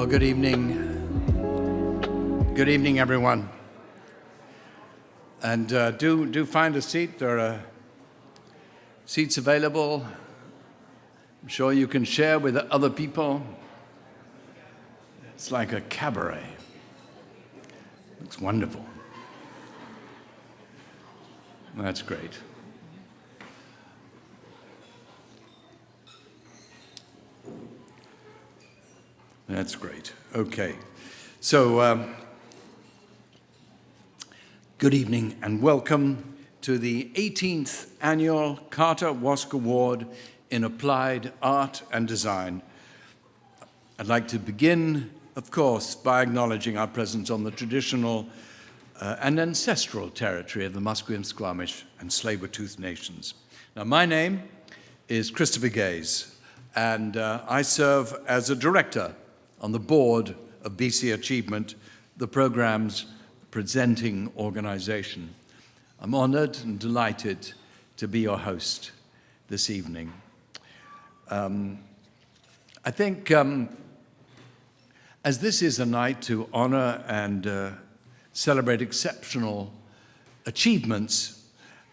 Well, good evening. Good evening, everyone. And do find a seat. There are seats available. I'm sure you can share with other people. It's like a cabaret. It's wonderful. That's great. That's great. Okay. So, good evening and welcome to the 18th Annual Carter Wask Award in Applied Art and Design. I'd like to begin, of course, by acknowledging our presence on the traditional and ancestral territory of the Musqueam, Squamish, and Tsleil-Waututh nations. Now, my name is Christopher Gaze, and I serve as a director on the board of BC Achievement, the program's presenting organization. I'm honored and delighted to be your host this evening. I think as this is a night to honor and celebrate exceptional achievements,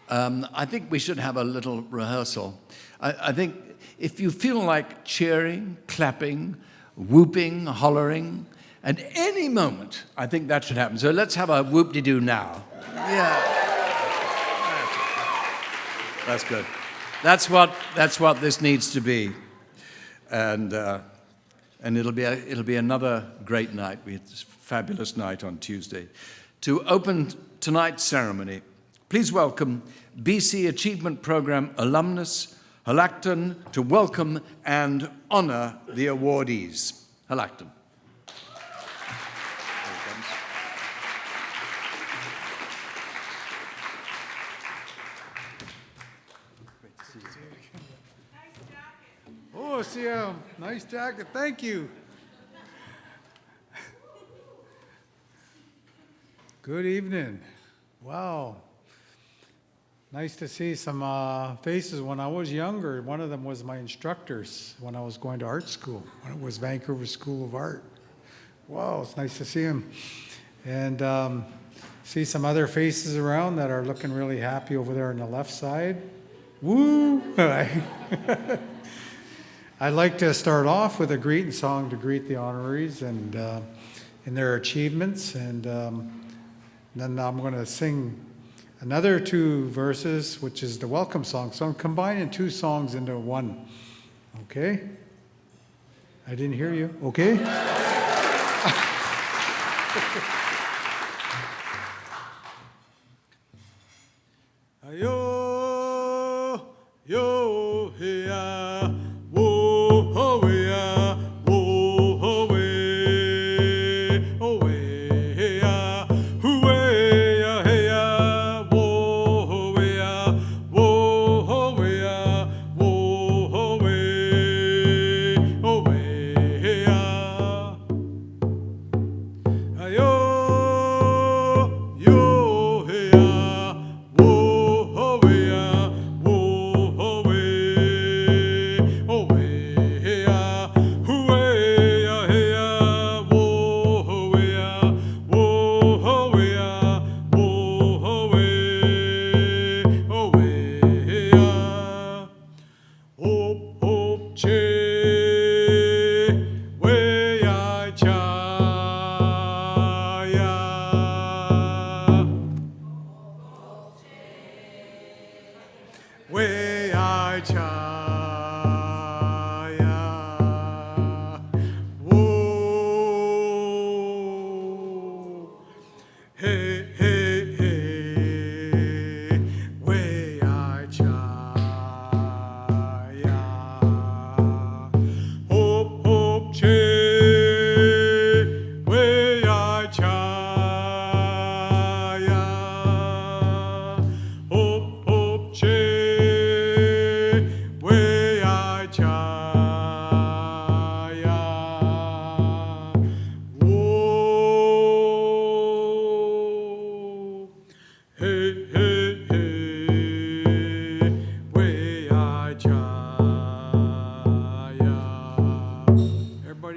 I think we should have a little rehearsal. I think if you feel like cheering, clapping, whooping, hollering, at any moment, I think that should happen. So let's have a whoop-de-doo now. Yeah. That's good. That's what this needs to be. And it'll be another great night. We had this fabulous night on Tuesday. To open tonight's ceremony, please welcome BC Achievement Program alumnus Halakton to welcome and honor the awardees. Halakton. Oh, see a nice jacket. Thank you. Good evening. Wow. Nice to see some faces. When I was younger, one of them was my instructors when I was going to art school. When it was Vancouver School of Art. Wow, it's nice to see him. And see some other faces around that are looking really happy over there on the left side. Woo! I'd like to start off with a greeting song to greet the honorees and in their achievements. And then I'm going to sing another two verses, which is the welcome song. So I'm combining two songs into one. Okay? I didn't hear you. Okay? Yo, yo, yeah, whoa, oh, yeah, whoa, oh, yeah, oh, yeah, who, yeah, yeah, whoa, yeah, whoa, yeah, whoa, yeah, oh, yeah, yo.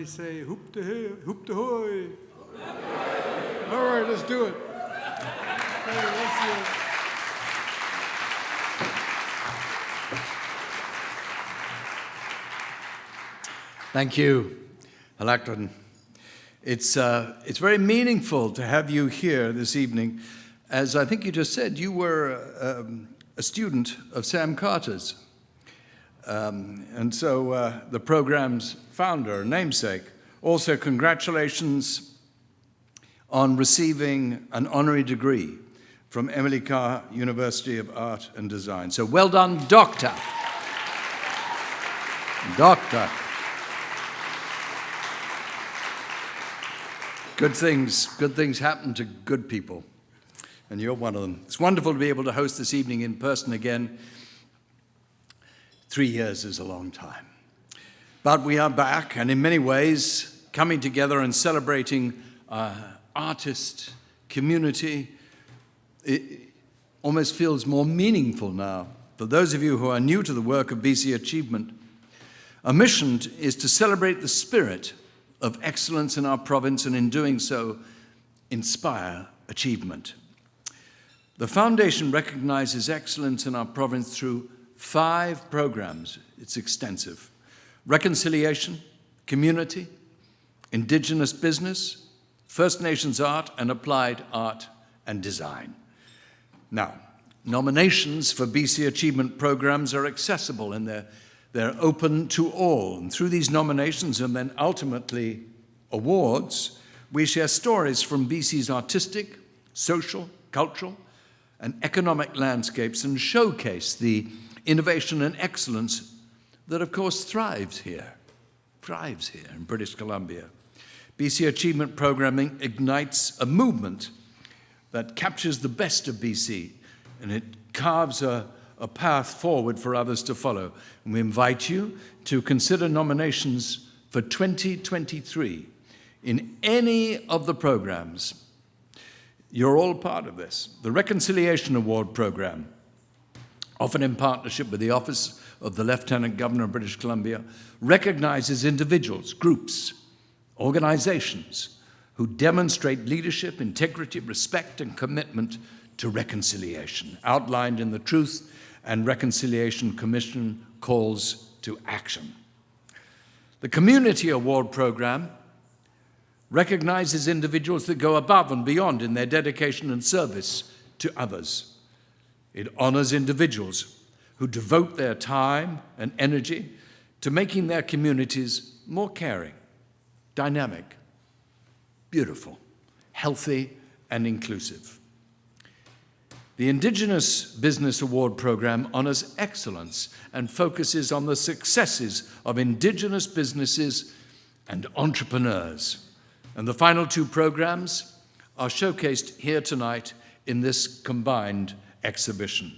everybody say, hoop to hoy. All right, let's do it. Hey, let's do it. Thank you, Halakton. It's very meaningful to have you here this evening. As I think you just said, you were a student of Sam Carter's. And so the program's founder, namesake. Also, congratulations on receiving an honorary degree from Emily Carr University of Art and Design. So well done, Doctor. Doctor. Good things happen to good people, and you're one of them. It's wonderful to be able to host this evening in person again. 3 years is a long time. But we are back, and in many ways, coming together and celebrating artist community. It almost feels more meaningful now. For those of you who are new to the work of BC Achievement, our mission is to celebrate the spirit of excellence in our province, and in doing so, inspire achievement. The Foundation recognizes excellence in our province through 5 programs. It's extensive: reconciliation, community, Indigenous business, First Nations art, and applied art and design. Now, nominations for BC Achievement programs are accessible, and they're open to all. And through these nominations and then ultimately awards, we share stories from BC's artistic, social, cultural, and economic landscapes and showcase the innovation and excellence that, of course, thrives here in British Columbia. BC Achievement Programming ignites a movement that captures the best of BC, and it carves a path forward for others to follow. And we invite you to consider nominations for 2023 in any of the programs. You're all part of this. The Reconciliation Award program, often in partnership with the Office of the Lieutenant Governor of British Columbia, recognizes individuals, groups, organizations who demonstrate leadership, integrity, respect, and commitment to reconciliation, outlined in the Truth and Reconciliation Commission calls to action. The Community Award program recognizes individuals that go above and beyond in their dedication and service to others. It honors individuals who devote their time and energy to making their communities more caring, dynamic, beautiful, healthy, and inclusive. The Indigenous Business Award program honors excellence and focuses on the successes of Indigenous businesses and entrepreneurs. And the final 2 programs are showcased here tonight in this combined exhibition.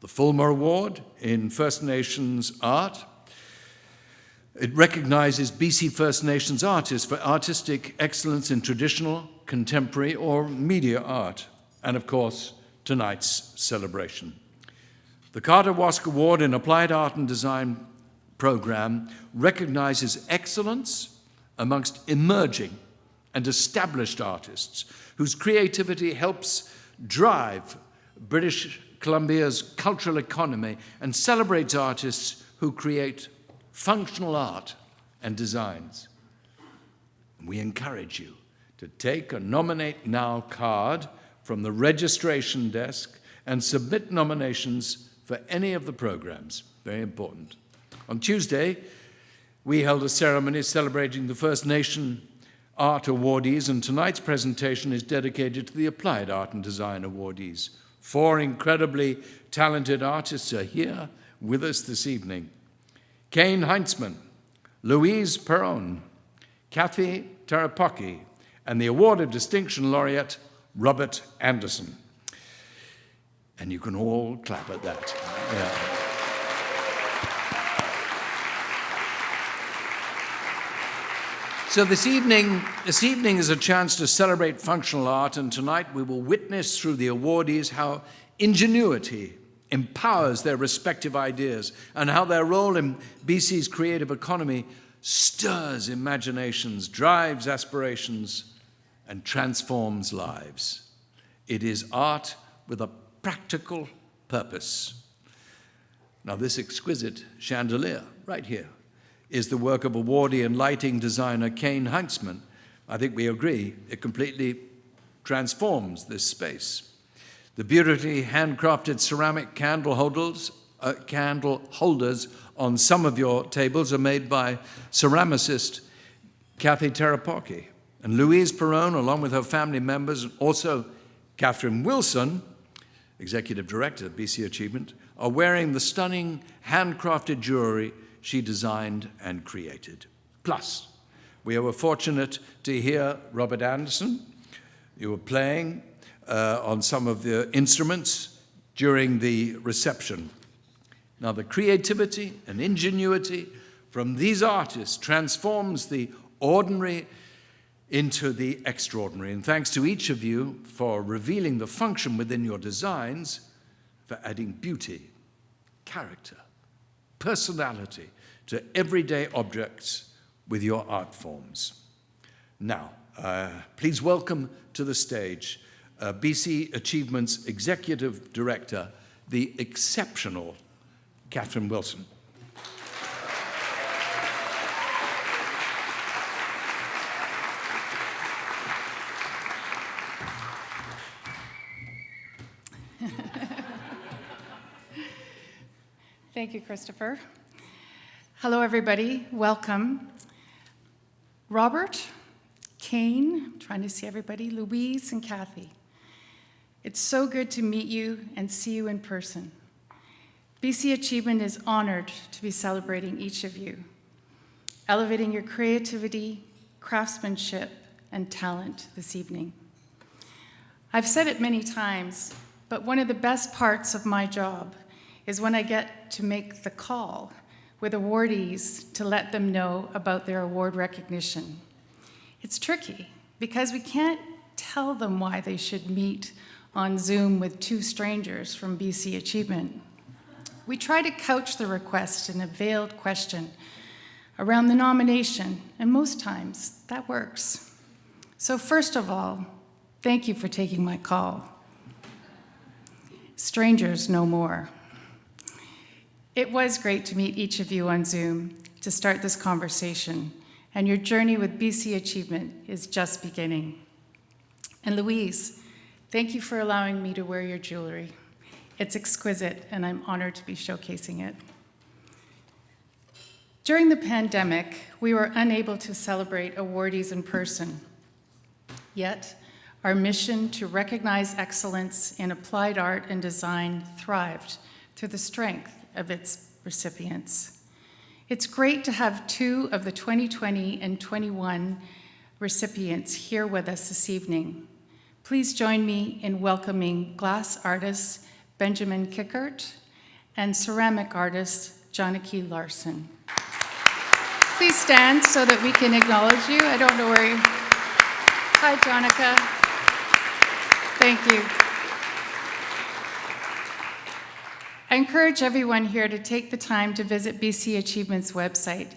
The Fulmer Award in First Nations art. It recognizes BC First Nations artists for artistic excellence in traditional, contemporary, or media art. And of course, tonight's celebration. The Carter Wask Award in Applied Art and Design program recognizes excellence amongst emerging and established artists whose creativity helps drive British Columbia's cultural economy and celebrates artists who create functional art and designs. We encourage you to take a Nominate Now card from the registration desk and submit nominations for any of the programs. Very important. On Tuesday, we held a ceremony celebrating the First Nation art awardees, and tonight's presentation is dedicated to the Applied Art and Design awardees. 4 incredibly talented artists are here with us this evening. Caine Heintzman, Louise Perrone, Cathy Terepocki, and the Award of Distinction laureate, Robert Anderson. And you can all clap at that. Yeah. So this evening is a chance to celebrate functional art, and tonight we will witness through the awardees how ingenuity empowers their respective ideas and how their role in BC's creative economy stirs imaginations, drives aspirations, and transforms lives. It is art with a practical purpose. Now, this exquisite chandelier right here is the work of awardee and lighting designer Caine Heintzman. I think we agree it completely transforms this space. The beautifully handcrafted ceramic candle holders on some of your tables are made by ceramicist Cathy Terepocki. And Louise Perrone, along with her family members, and also Catherine Wilson, Executive Director of BC Achievement, are wearing the stunning handcrafted jewelry she designed and created. Plus, we were fortunate to hear Robert Anderson. You were playing on some of the instruments during the reception. Now, the creativity and ingenuity from these artists transforms the ordinary into the extraordinary. And thanks to each of you for revealing the function within your designs, for adding beauty, character, personality to everyday objects with your art forms. Now, please welcome to the stage BC Achievement's Executive Director, the exceptional Catherine Wilson. Thank you, Christopher. Hello, everybody. Welcome. Robert, Caine, I'm trying to see everybody, Louise, and Cathy. It's so good to meet you and see you in person. BC Achievement is honored to be celebrating each of you, elevating your creativity, craftsmanship, and talent this evening. I've said it many times, but one of the best parts of my job is when I get to make the call with awardees to let them know about their award recognition. It's tricky because we can't tell them why they should meet on Zoom with two strangers from BC Achievement. We try to couch the request in a veiled question around the nomination, and most times that works. So first of all, thank you for taking my call. Strangers no more. It was great to meet each of you on Zoom to start this conversation, and your journey with BC Achievement is just beginning. And Louise, thank you for allowing me to wear your jewelry. It's exquisite, and I'm honored to be showcasing it. During the pandemic, we were unable to celebrate awardees in person. Yet, our mission to recognize excellence in applied art and design thrived through the strength of its recipients. It's great to have two of the 2020 and 21 recipients here with us this evening. Please join me in welcoming glass artist Benjamin Kickert and ceramic artist Janneke Larson. Please stand so that we can acknowledge you. I don't know where you... Hi, Janneke. Thank you. I encourage everyone here to take the time to visit BC Achievement's website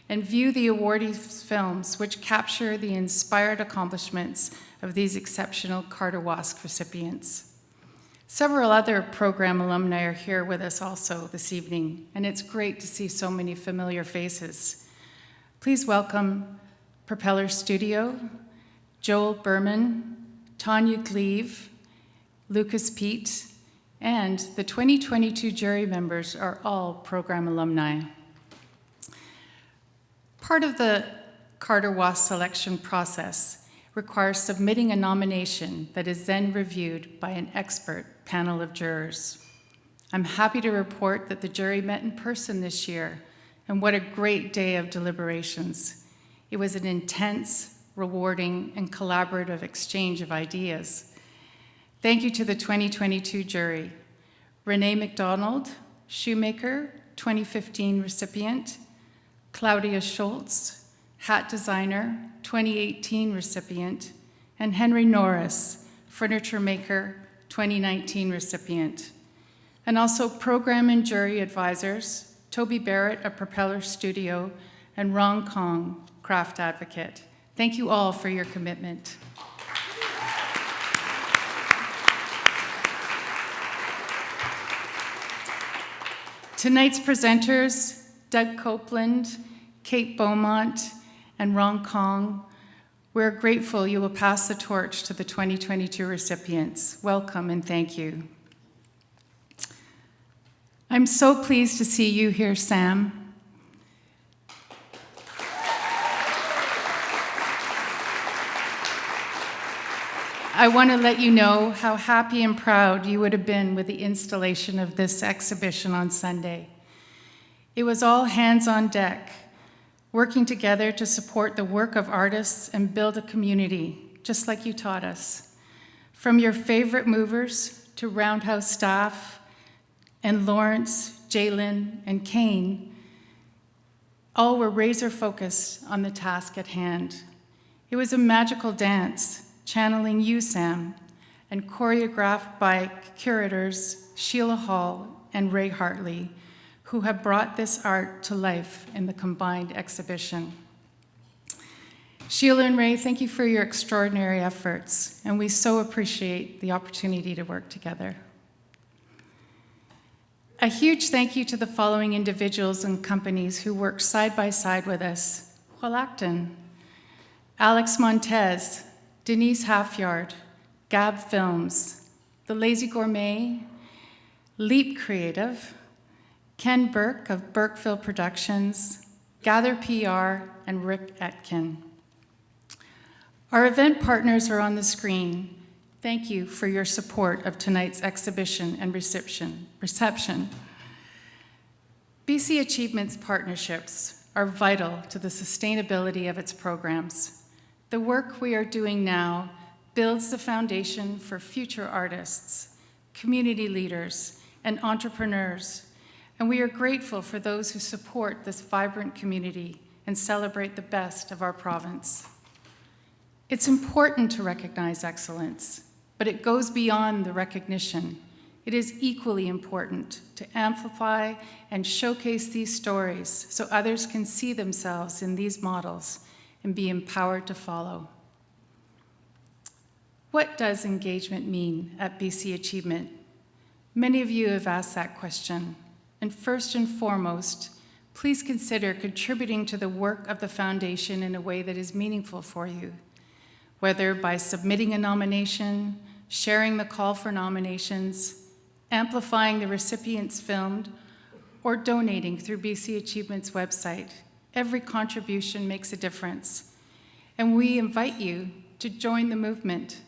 and view the awardees' films, which capture the inspired accomplishments of these exceptional Carter Wask recipients. Several other program alumni are here with us also this evening, and it's great to see so many familiar faces. Please welcome Propeller Studio, Joel Berman, Tanya Cleve, Lucas Pete, and the 2022 jury members are all program alumni. Part of the Carter Wask selection process requires submitting a nomination that is then reviewed by an expert panel of jurors. I'm happy to report that the jury met in person this year, and what a great day of deliberations. It was an intense, rewarding, and collaborative exchange of ideas. Thank you to the 2022 jury. Renee McDonald, Shoemaker, 2015 recipient. Claudia Schultz, hat designer, 2018 recipient. And Henry Norris, furniture maker, 2019 recipient. And also program and jury advisors, Toby Barrett of Propeller Studio, and Rong Kong, craft advocate. Thank you all for your commitment. Tonight's presenters, Doug Copeland, Kate Beaumont, and Rong Kong, we're grateful you will pass the torch to the 2022 recipients. Welcome and thank you. I'm so pleased to see you here, Sam. I want to let you know how happy and proud you would have been with the installation of this exhibition on Sunday. It was all hands on deck, working together to support the work of artists and build a community, just like you taught us. From your favorite movers to Roundhouse staff and Lawrence, Jalen, and Caine, all were razor focused on the task at hand. It was a magical dance, channeling you, Sam, and choreographed by curators Sheila Hall and Ray Hartley, who have brought this art to life in the combined exhibition. Sheila and Ray, thank you for your extraordinary efforts, and we so appreciate the opportunity to work together. A huge thank you to the following individuals and companies who worked side by side with us: Hualacton, Alex Montez, Denise Halfyard, Gab Films, The Lazy Gourmet, Leap Creative, Ken Burke of Burkeville Productions, Gather PR, and Rick Etkin. Our event partners are on the screen. Thank you for your support of tonight's exhibition and reception. BC Achievements partnerships are vital to the sustainability of its programs. The work we are doing now builds the foundation for future artists, community leaders, and entrepreneurs, and we are grateful for those who support this vibrant community and celebrate the best of our province. It's important to recognize excellence, but it goes beyond the recognition. It is equally important to amplify and showcase these stories so others can see themselves in these models and be empowered to follow. What does engagement mean at BC Achievement? Many of you have asked that question, and first and foremost, please consider contributing to the work of the foundation in a way that is meaningful for you, whether by submitting a nomination, sharing the call for nominations, amplifying the recipients filmed, or donating through BC Achievement's website. Every contribution makes a difference, and we invite you to join the movement,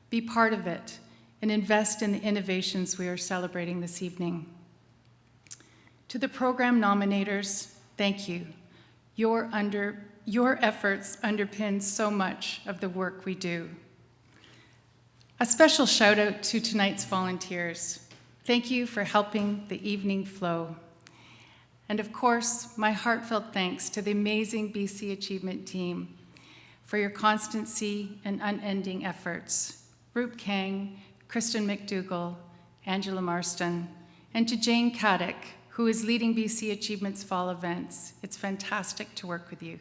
be part of it, and invest in the innovations we are celebrating this evening. To the program nominators, thank you. Your efforts underpin so much of the work we do. A special shout out to tonight's volunteers. Thank you for helping the evening flow. And of course, my heartfelt thanks to the amazing BC Achievement team for your constancy and unending efforts. Rup Kang, Kristen McDougall, Angela Marston, and to Jane Caddick, who is leading BC Achievement's fall events. It's fantastic to work with you.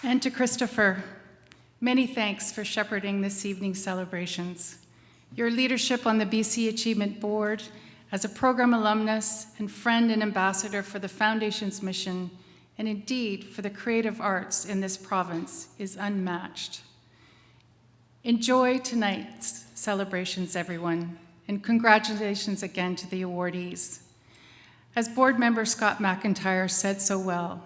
And to Christopher, many thanks for shepherding this evening's celebrations. Your leadership on the BC Achievement Board, as a program alumnus and friend and ambassador for the Foundation's mission, and indeed for the creative arts in this province, is unmatched. Enjoy tonight's celebrations, everyone, and congratulations again to the awardees. As board member Scott McIntyre said so well,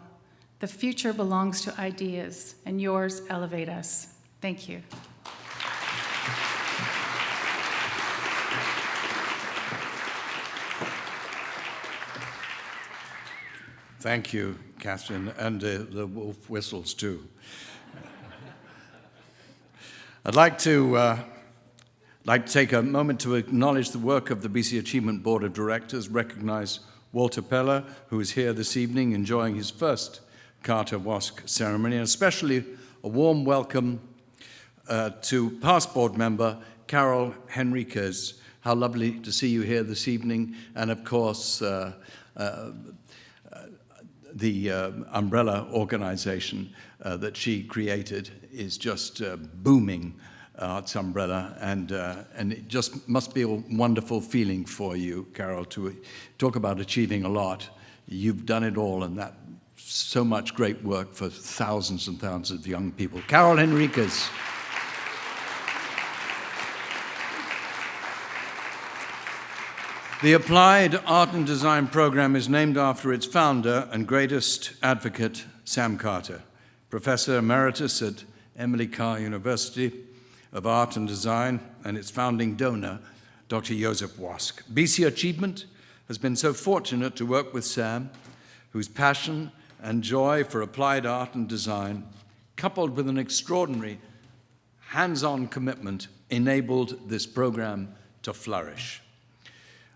the future belongs to ideas, and yours elevate us. Thank you. Thank you, Catherine, and the wolf whistles too. I'd like to take a moment to acknowledge the work of the BC Achievement Board of Directors, recognize Walter Peller, who is here this evening enjoying his first Carter Wask ceremony, and especially a warm welcome to past board member Carol Henriquez, how lovely to see you here this evening. And of course, the umbrella organization that she created is just booming, Arts Umbrella, and it just must be a wonderful feeling for you, Carol, to talk about achieving a lot. You've done it all, and that so much great work for thousands and thousands of young people. Carol Henriquez. The Applied Art and Design program is named after its founder and greatest advocate, Sam Carter, Professor Emeritus at Emily Carr University of Art and Design, and its founding donor, Dr. Joseph Wask. BC Achievement has been so fortunate to work with Sam, whose passion and joy for applied art and design, coupled with an extraordinary hands-on commitment, enabled this program to flourish.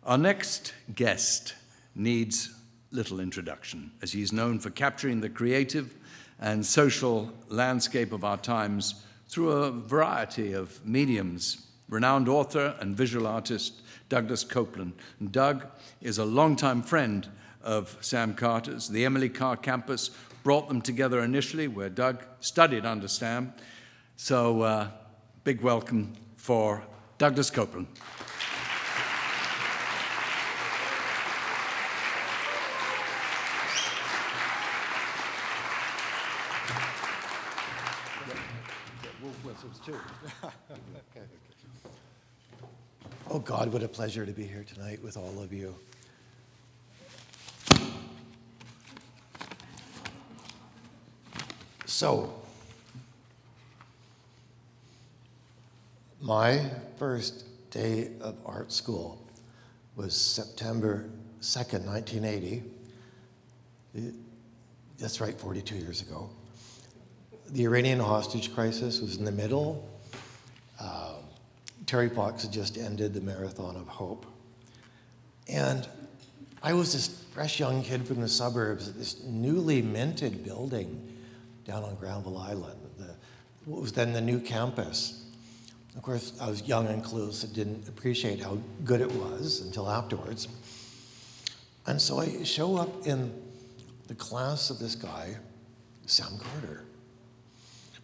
Our next guest needs little introduction, as he is known for capturing the creative and social landscape of our times through a variety of mediums. Renowned author and visual artist Douglas Copeland. And Doug is a longtime friend of Sam Carter's. The Emily Carr campus brought them together initially, where Doug studied under Sam. So big welcome for Douglas Copeland. Oh God, what a pleasure to be here tonight with all of you. So, my first day of art school was September 2nd, 1980. That's right, 42 years ago. The Iranian hostage crisis was in the middle. Terepocki had just ended the Marathon of Hope. And I was this fresh young kid from the suburbs at this newly minted building down on Granville Island, what was then the new campus. Of course, I was young and clueless and didn't appreciate how good it was until afterwards. And so I show up in the class of this guy, Sam Carter.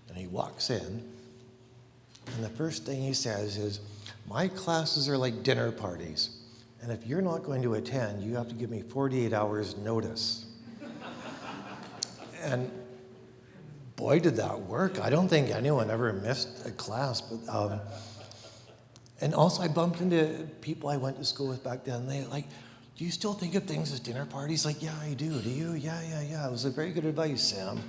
And he walks in, and the first thing he says is, "My classes are like dinner parties, and if you're not going to attend, you have to give me 48 hours notice." And boy, did that work. I don't think anyone ever missed a class. But and also I bumped into people I went to school with back then. They like, "Do you still think of things as dinner parties?" Like, "Yeah, I do. Do you?" Yeah. It was a very good advice, Sam.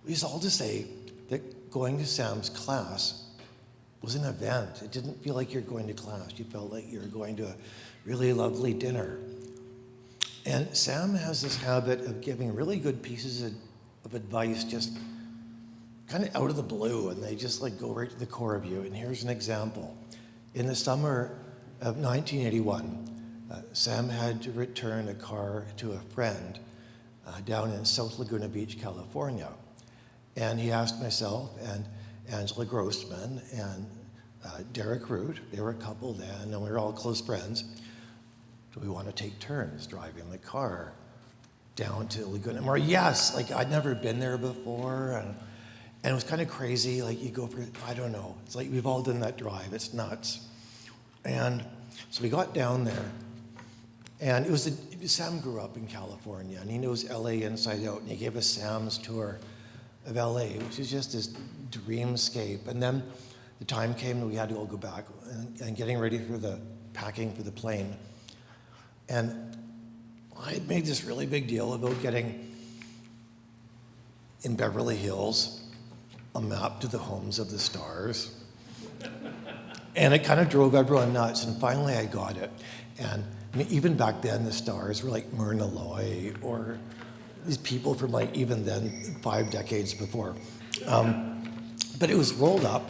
We used all to say that going to Sam's class was an event. It didn't feel like you're going to class. You felt like you were going to a really lovely dinner. And Sam has this habit of giving really good pieces of advice just kind of out of the blue, and they just like go right to the core of you. And here's an example. In the summer of 1981, Sam had to return a car to a friend down in South Laguna Beach, California. And he asked myself and Angela Grossman and Derek Root, they were a couple then, and we were all close friends, do we want to take turns driving the car down to Laguna? Or yes, like I'd never been there before, and it was kind of crazy. Like you go for, I don't know, it's like we've all done that drive, it's nuts. And so we got down there, and Sam grew up in California, and he knows LA inside out, and he gave us Sam's tour of LA, which is just this dreamscape. And then the time came that we had to all go back and getting ready for the packing for the plane. And I had made this really big deal about getting in Beverly Hills a map to the homes of the stars. And it kind of drove everyone nuts. And finally I got it. And I mean, even back then the stars were like Myrna Loy or these people from like even then 5 decades before. But it was rolled up,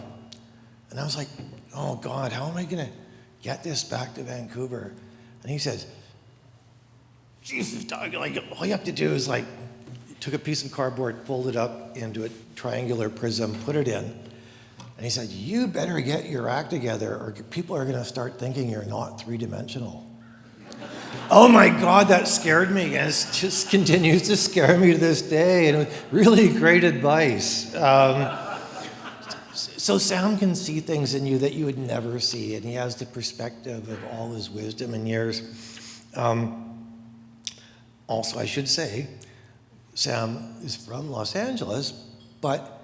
and I was like, oh God, how am I gonna get this back to Vancouver? And he says, Jesus, Doug, like all you have to do is like, took a piece of cardboard, folded up into a triangular prism, put it in, And he said, you better get your act together or people are going to start thinking you're not three-dimensional. Oh my God, that scared me. And it just continues to scare me to this day. And it was really great advice. So Sam can see things in you that you would never see. And he has the perspective of all his wisdom and years. Also, I should say, Sam is from Los Angeles, but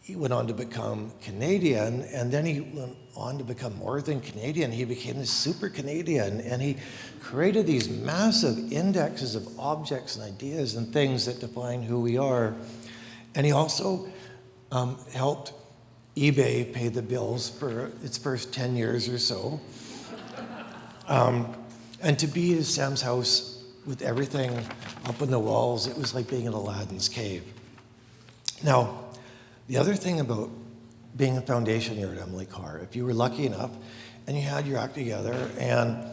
he went on to become Canadian, and then he went on to become more than Canadian. He became a super Canadian, and he created these massive indexes of objects and ideas and things that define who we are. And he also helped eBay pay the bills for its first 10 years or so. And to be at Sam's house with everything up on the walls, it was like being in Aladdin's cave. Now, the other thing about being a foundation year at Emily Carr, if you were lucky enough and you had your act together and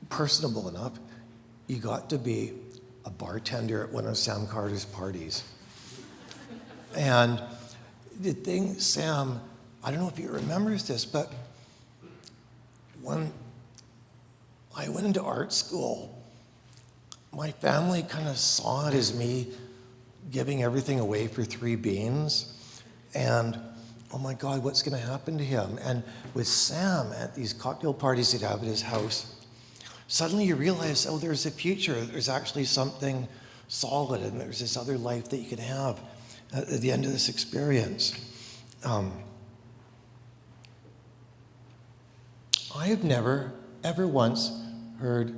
personable enough, you got to be a bartender at one of Sam Carter's parties. And the thing, Sam, I don't know if he remembers this, but when I went into art school, my family kind of saw it as me giving everything away for 3 beans. And, oh my God, what's going to happen to him? And with Sam at these cocktail parties he'd have at his house, suddenly you realize, oh, there's a future. There's actually something solid, and there's this other life that you can have at the end of this experience. I have never, ever once heard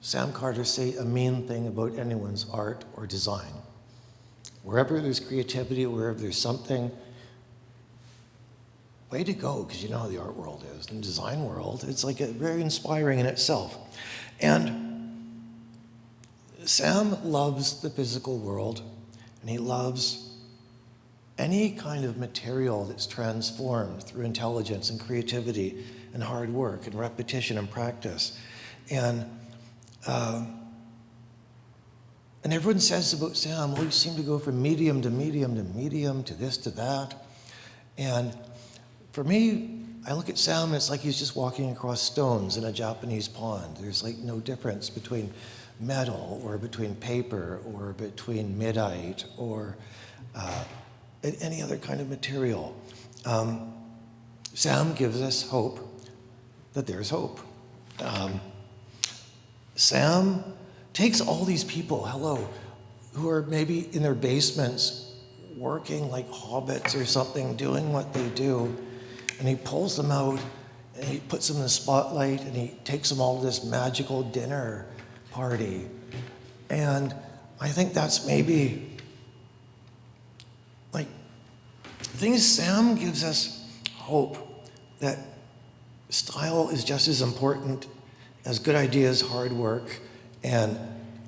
Sam Carter say a mean thing about anyone's art or design. Wherever there's creativity, wherever there's something, way to go, because you know how the art world is, and the design world, it's like very inspiring in itself. And Sam loves the physical world, and he loves any kind of material that's transformed through intelligence and creativity and hard work and repetition and practice. And everyone says about Sam, well, you seem to go from medium to medium to medium to this to that. And for me, I look at Sam and it's like he's just walking across stones in a Japanese pond. There's like no difference between metal or between paper or between midite or any other kind of material. Sam gives us hope that there's hope. Sam takes all these people, who are maybe in their basements working like hobbits or something, doing what they do, and he pulls them out and he puts them in the spotlight and he takes them all to this magical dinner party. And I think that's maybe, like, the thing is, Sam gives us hope that style is just as important as good ideas, hard work, and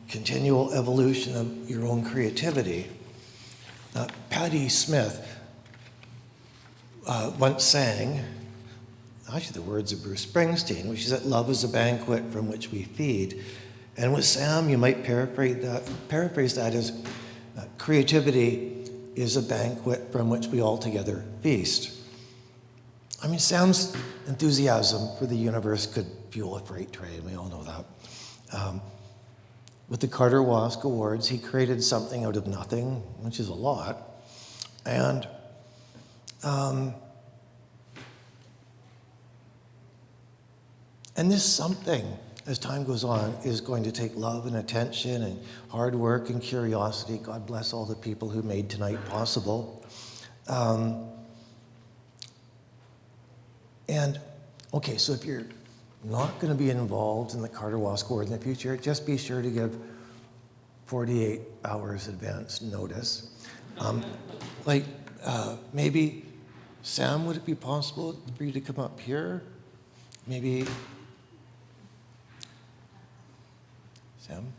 continual evolution of your own creativity. Patti Smith once sang, actually the words of Bruce Springsteen, which is that love is a banquet from which we feed. And with Sam, you might paraphrase that as creativity is a banquet from which we all together feast. I mean, Sam's enthusiasm for the universe could fuel a freight train, we all know that. With the Carter Wask Awards, he created something out of nothing, which is a lot. And this something, as time goes on, is going to take love and attention and hard work and curiosity. God bless all the people who made tonight possible. And okay, so if you're not going to be involved in the Carter Wask Award in the future, just be sure to give 48 hours advance notice. Maybe, Sam, would it be possible for you to come up here? Maybe, Sam?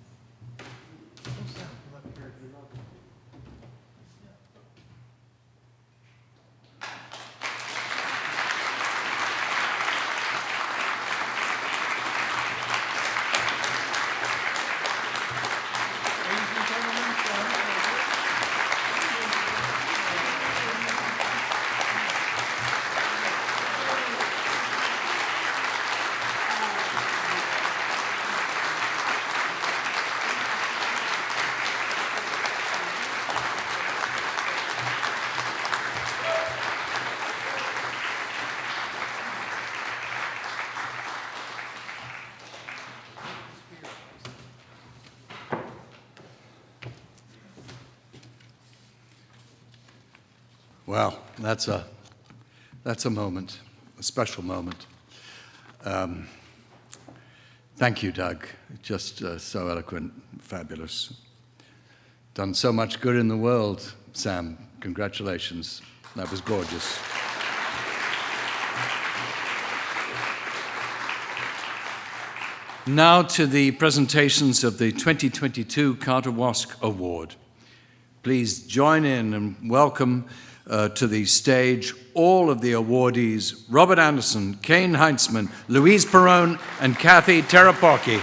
Well, that's a moment, a special moment. Thank you, Doug. Just so eloquent, fabulous. Done so much good in the world, Sam. Congratulations. That was gorgeous. Now to the presentations of the 2022 Carter Wosk Award. Please join in and welcome to the stage all of the awardees: Robert Anderson, Caine Heintzman, Louise Perrone, and Cathy Terepocki.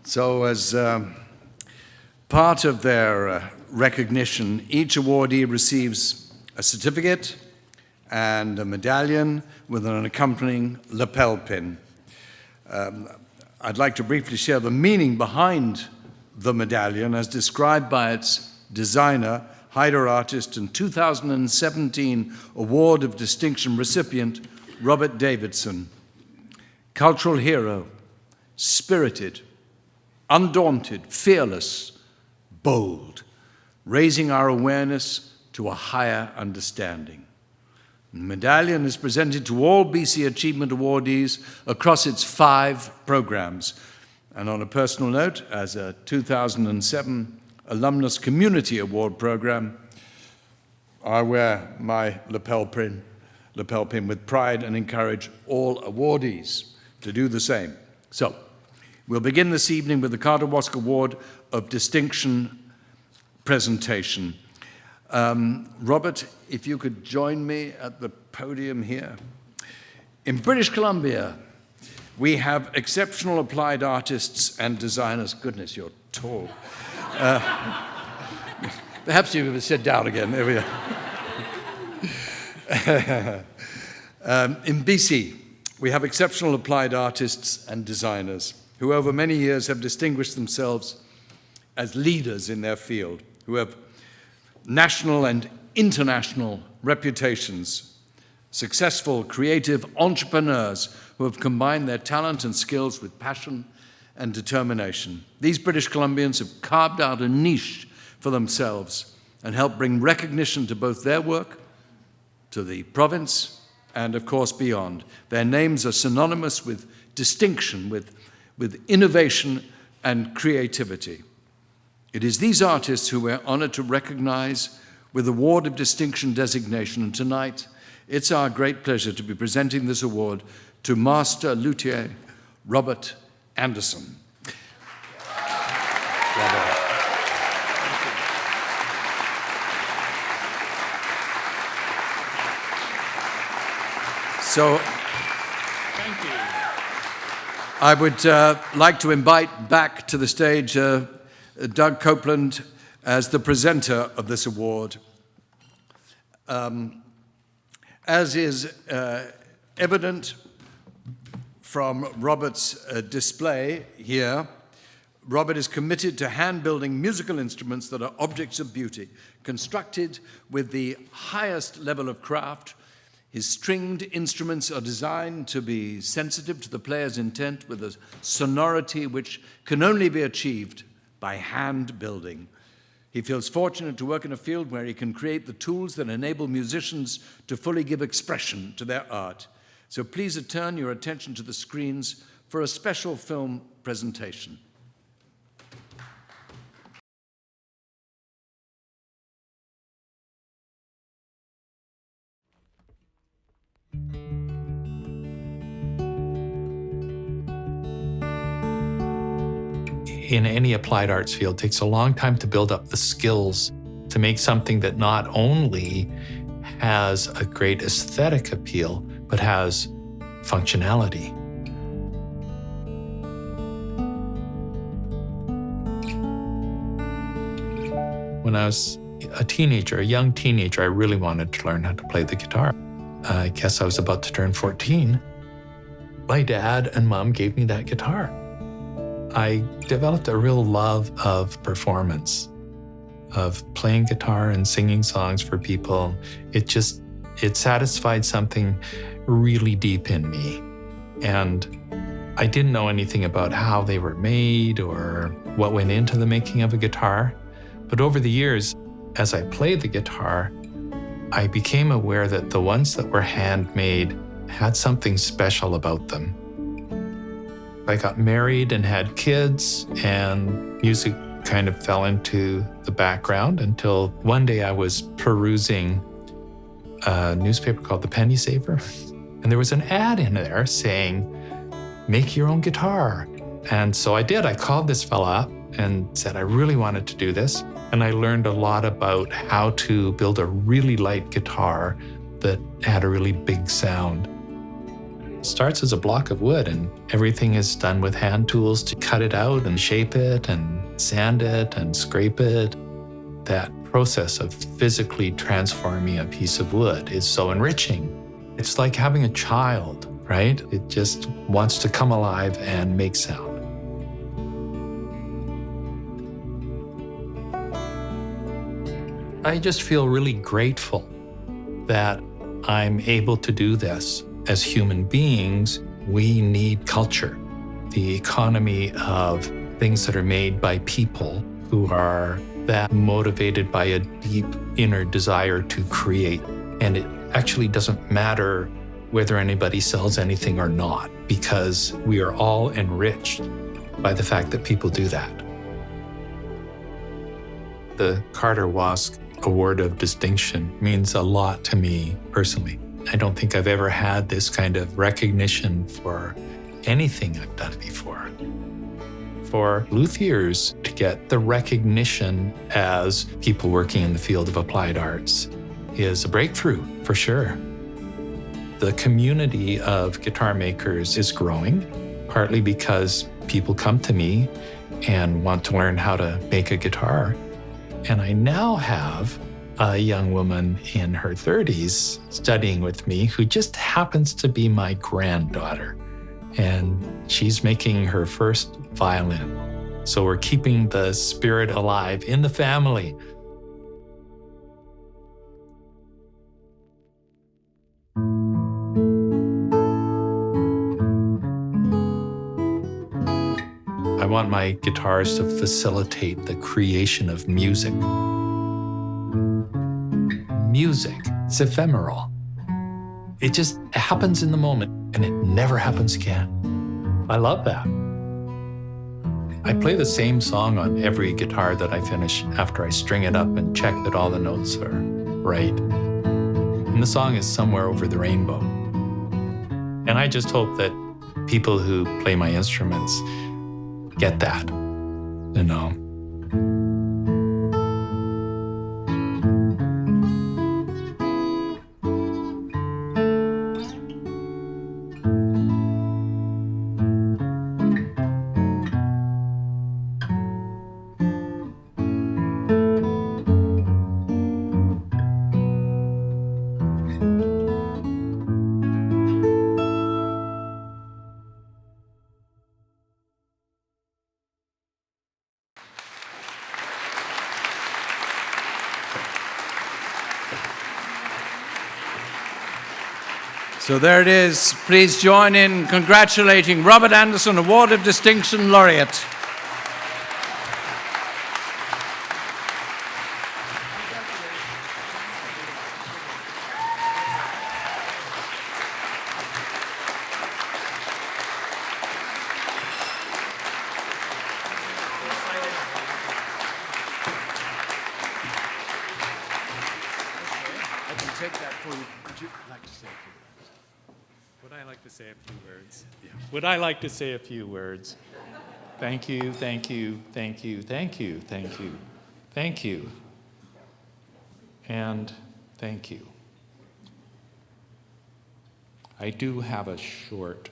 So as part of their recognition, each awardee receives a certificate and a medallion with an accompanying lapel pin. I'd like to briefly share the meaning behind the medallion as described by its designer, Haider artist, and 2017 Award of Distinction recipient, Robert Davidson. Cultural hero, spirited, undaunted, fearless, bold, raising our awareness to a higher understanding. The medallion is presented to all BC Achievement awardees across its 5 programs. And on a personal note, as a 2007 Alumnus Community Award program, I wear my lapel pin with pride and encourage all awardees to do the same. So, we'll begin this evening with the Carter Wosk Award of Distinction presentation. Robert, if you could join me at the podium here. In British Columbia, we have exceptional applied artists and designers. Goodness, you're tall. Perhaps you could sit down again. There we are. In BC, we have exceptional applied artists and designers who over many years have distinguished themselves as leaders in their field, who have national and international reputations, successful creative entrepreneurs who have combined their talent and skills with passion and determination. These British Columbians have carved out a niche for themselves and helped bring recognition to both their work, to the province, and of course beyond. Their names are synonymous with distinction, with innovation and creativity. It is these artists who we're honored to recognize with Award of Distinction designation, and tonight it's our great pleasure to be presenting this award to Master Luthier Robert Anderson. Robert. So, thank you. I would like to invite back to the stage Doug Copeland as the presenter of this award. As is evident from Robert's display here, Robert is committed to hand-building musical instruments that are objects of beauty, constructed with the highest level of craft. His stringed instruments are designed to be sensitive to the player's intent with a sonority which can only be achieved by hand building. He feels fortunate to work in a field where he can create the tools that enable musicians to fully give expression to their art. So please turn your attention to the screens for a special film presentation. In any applied arts field, it takes a long time to build up the skills to make something that not only has a great aesthetic appeal, but has functionality. When I was a young teenager, I really wanted to learn how to play the guitar. I guess I was about to turn 14. My dad and mom gave me that guitar. I developed a real love of performance. of playing guitar and singing songs for people, it satisfied something really deep in me. And I didn't know anything about how they were made or what went into the making of a guitar. But over the years, as I played the guitar, I became aware that the ones that were handmade had something special about them. I got married and had kids, and music kind of fell into the background until one day I was perusing a newspaper called The Penny Saver, and there was an ad in there saying, make your own guitar. And so I did. I called this fella up and said I really wanted to do this. And I learned a lot about how to build a really light guitar that had a really big sound. It starts as a block of wood, and everything is done with hand tools to cut it out and shape it and sand it and scrape it. That process of physically transforming a piece of wood is so enriching. It's like having a child, right? It just wants to come alive and make sound. I just feel really grateful that I'm able to do this. As human beings, we need culture. The economy of things that are made by people who are that motivated by a deep inner desire to create. And it actually doesn't matter whether anybody sells anything or not, because we are all enriched by the fact that people do that. The Carter Wask Award of Distinction means a lot to me personally. I don't think I've ever had this kind of recognition for anything I've done before. For luthiers to get the recognition as people working in the field of applied arts is a breakthrough, for sure. The community of guitar makers is growing, partly because people come to me and want to learn how to make a guitar. And I now have a young woman in her 30s studying with me who just happens to be my granddaughter. And she's making her first violin. So we're keeping the spirit alive in the family. I want my guitars to facilitate the creation of music. Music is ephemeral. It just happens in the moment and it never happens again. I love that. I play the same song on every guitar that I finish after I string it up and check that all the notes are right. And the song is Somewhere Over the Rainbow. And I just hope that people who play my instruments get that, you know. So there it is. Please join in congratulating Robert Anderson, Award of Distinction laureate. I can take that for you. Would you like to say a few words? Would I like to say a few words? Yeah. Would I like to say a few words? Thank you, thank you, thank you, thank you, thank you, thank you, and thank you. I do have a short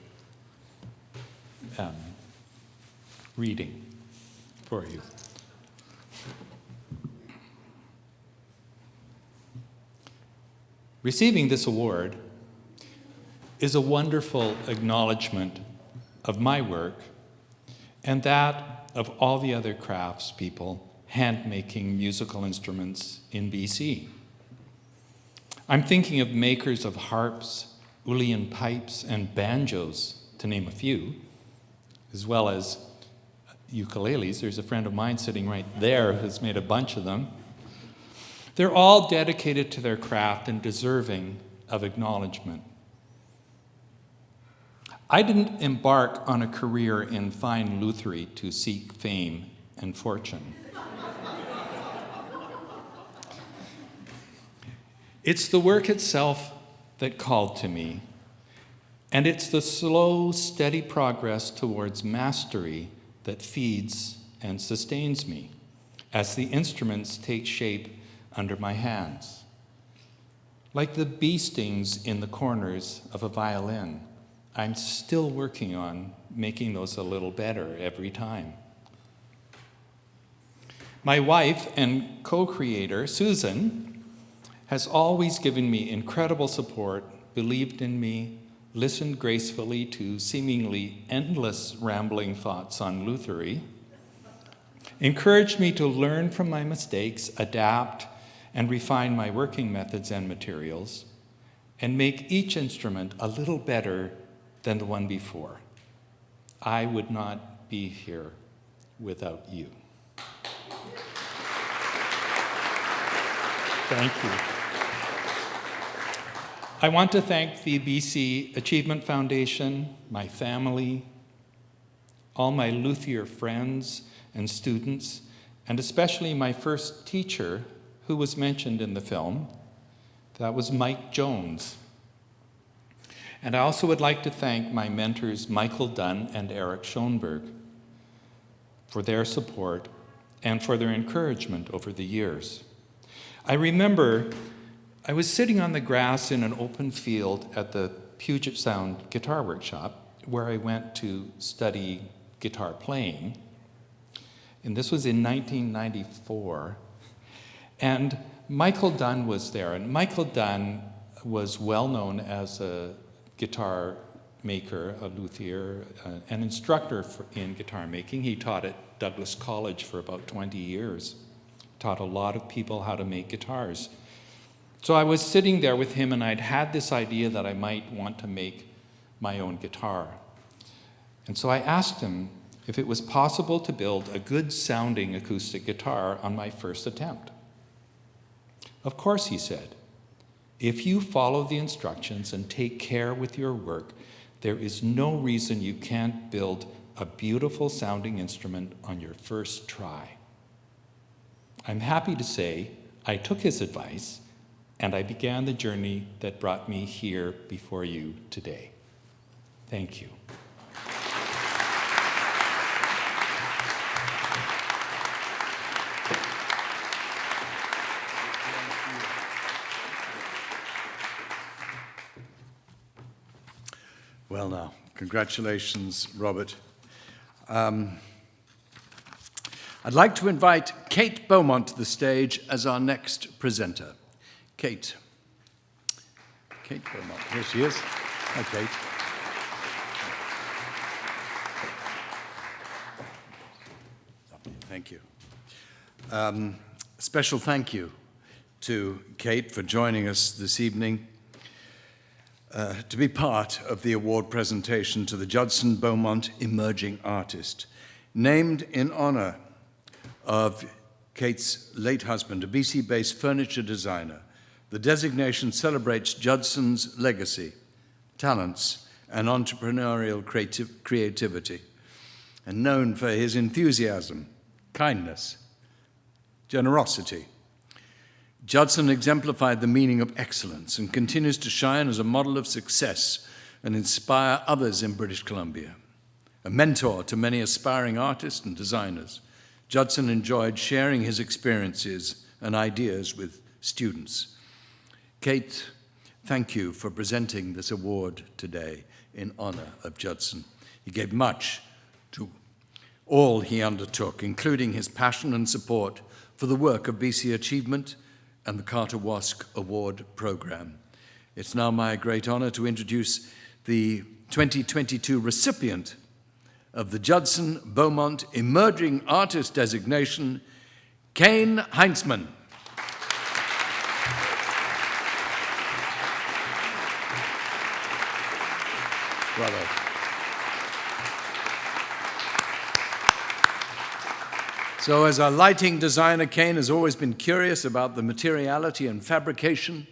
reading for you. Receiving this award is a wonderful acknowledgement of my work and that of all the other craftspeople hand-making musical instruments in BC. I'm thinking of makers of harps, Uilleann pipes, and banjos, to name a few, as well as ukuleles. There's a friend of mine sitting right there who's made a bunch of them. They're all dedicated to their craft and deserving of acknowledgement. I didn't embark on a career in fine lutherie to seek fame and fortune. It's the work itself that called to me, and it's the slow, steady progress towards mastery that feeds and sustains me as the instruments take shape under my hands. Like the bee stings in the corners of a violin, I'm still working on making those a little better every time. My wife and co-creator, Susan, has always given me incredible support, believed in me, listened gracefully to seemingly endless rambling thoughts on lutherie, encouraged me to learn from my mistakes, adapt, and refine my working methods and materials, and make each instrument a little better than the one before. I would not be here without you. Thank you. I want to thank the BC Achievement Foundation, my family, all my luthier friends and students, and especially my first teacher, who was mentioned in the film. That was Mike Jones. And I also would like to thank my mentors, Michael Dunn and Eric Schoenberg, for their support and for their encouragement over the years. I remember I was sitting on the grass in an open field at the Puget Sound Guitar Workshop, where I went to study guitar playing. And this was in 1994. And Michael Dunn was there. And Michael Dunn was well known as a guitar maker, a luthier, an instructor in guitar making. He taught at Douglas College for about 20 years. Taught a lot of people how to make guitars. So I was sitting there with him, and I'd had this idea that I might want to make my own guitar. And so I asked him if it was possible to build a good sounding acoustic guitar on my first attempt. Of course, he said. If you follow the instructions and take care with your work, there is no reason you can't build a beautiful sounding instrument on your first try. I'm happy to say I took his advice, and I began the journey that brought me here before you today. Thank you. Well now, congratulations, Robert. I'd like to invite Kate Beaumont to the stage as our next presenter. Kate. Kate Beaumont. Here she is. Hi, Kate. Thank you. Special thank you to Kate for joining us this evening to be part of the award presentation to the Judson Beaumont Emerging Artist, named in honor of Kate's late husband, a BC-based furniture designer. The designation celebrates Judson's legacy, talents, and entrepreneurial creativity, and known for his enthusiasm, kindness, generosity. Judson exemplified the meaning of excellence and continues to shine as a model of success and inspire others in British Columbia. A mentor to many aspiring artists and designers, Judson enjoyed sharing his experiences and ideas with students. Kate, thank you for presenting this award today in honor of Judson. He gave much to all he undertook, including his passion and support for the work of BC Achievement and the Carter Wask Award Program. It's now my great honor to introduce the 2022 recipient of the Judson Beaumont Emerging Artist designation, Caine Heintzman. Bravo. So as a lighting designer, Caine has always been curious about the materiality and fabrication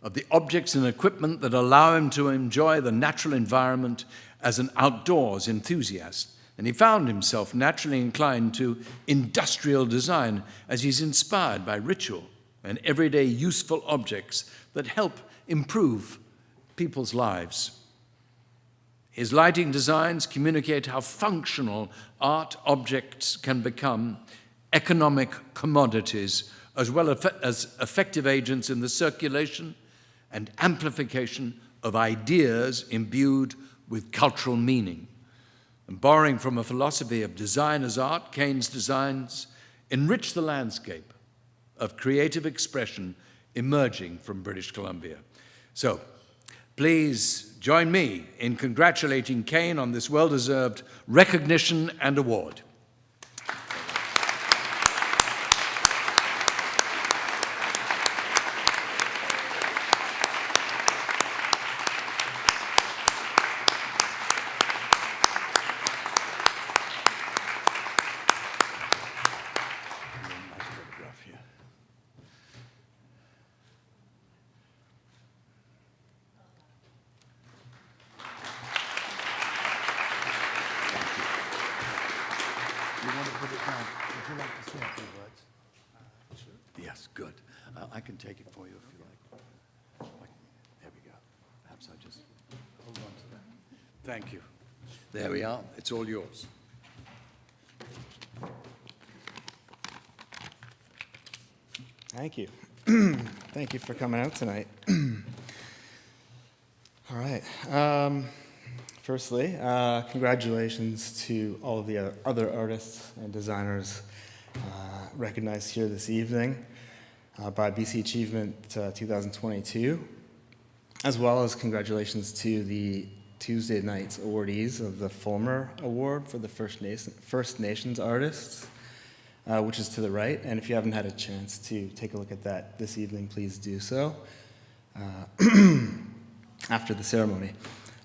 of the objects and equipment that allow him to enjoy the natural environment as an outdoors enthusiast. And he found himself naturally inclined to industrial design as he's inspired by ritual and everyday useful objects that help improve people's lives. His lighting designs communicate how functional art objects can become economic commodities, as well as effective agents in the circulation and amplification of ideas imbued with cultural meaning. And borrowing from a philosophy of design as art, Caine's designs enrich the landscape of creative expression emerging from British Columbia. So, please join me in congratulating Caine on this well-deserved recognition and award. Yes, good. I can take it for you if you like. There we go. Perhaps I just hold on to that. Thank you. There we are. It's all yours. Thank you. Thank you for coming out tonight. All right. Firstly, congratulations to all of the other artists and designers recognized here this evening by BC Achievement 2022, as well as congratulations to the Tuesday night's awardees of the Fulmer Award for the First Nations artists, which is to the right. And if you haven't had a chance to take a look at that this evening, please do so after the ceremony.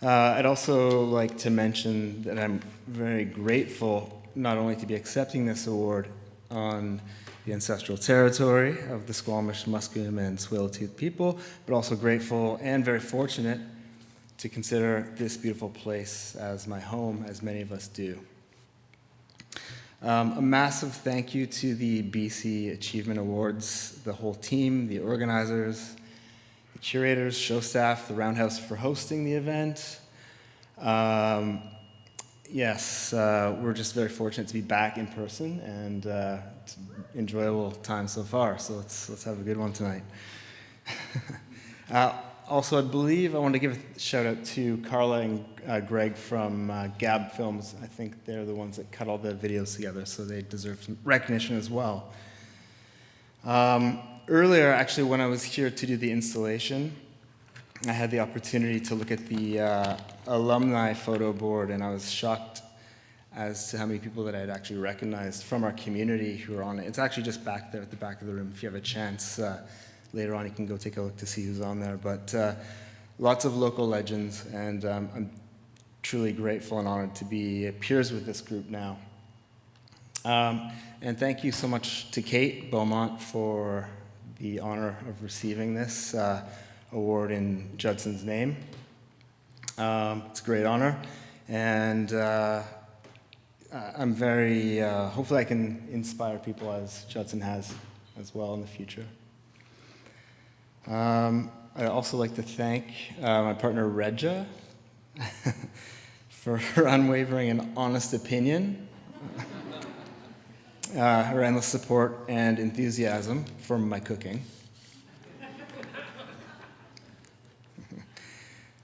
I'd also like to mention that I'm very grateful not only to be accepting this award on the ancestral territory of the Squamish, Musqueam, and Tsleil-Waututh people, but also grateful and very fortunate to consider this beautiful place as my home, as many of us do. A massive thank you to the BC Achievement Awards, the whole team, the organizers, the curators, show staff, the Roundhouse for hosting the event. Yes, we're just very fortunate to be back in person, and it's an enjoyable time so far. So let's have a good one tonight. Also, I believe I want to give a shout out to Carla and Greg from Gab Films. I think they're the ones that cut all the videos together, so they deserve some recognition as well. Earlier, actually, when I was here to do the installation, I had the opportunity to look at the alumni photo board, and I was shocked as to how many people that I had actually recognized from our community who are on it. It's actually just back there at the back of the room. If you have a chance, later on you can go take a look to see who's on there. But lots of local legends, and I'm truly grateful and honored to be peers with this group now. And thank you so much to Kate Beaumont for the honor of receiving this award in Judson's name. It's a great honor, and I'm very, hopefully I can inspire people as Judson has as well in the future. I'd also like to thank my partner Regia for her unwavering and honest opinion, her endless support and enthusiasm for my cooking.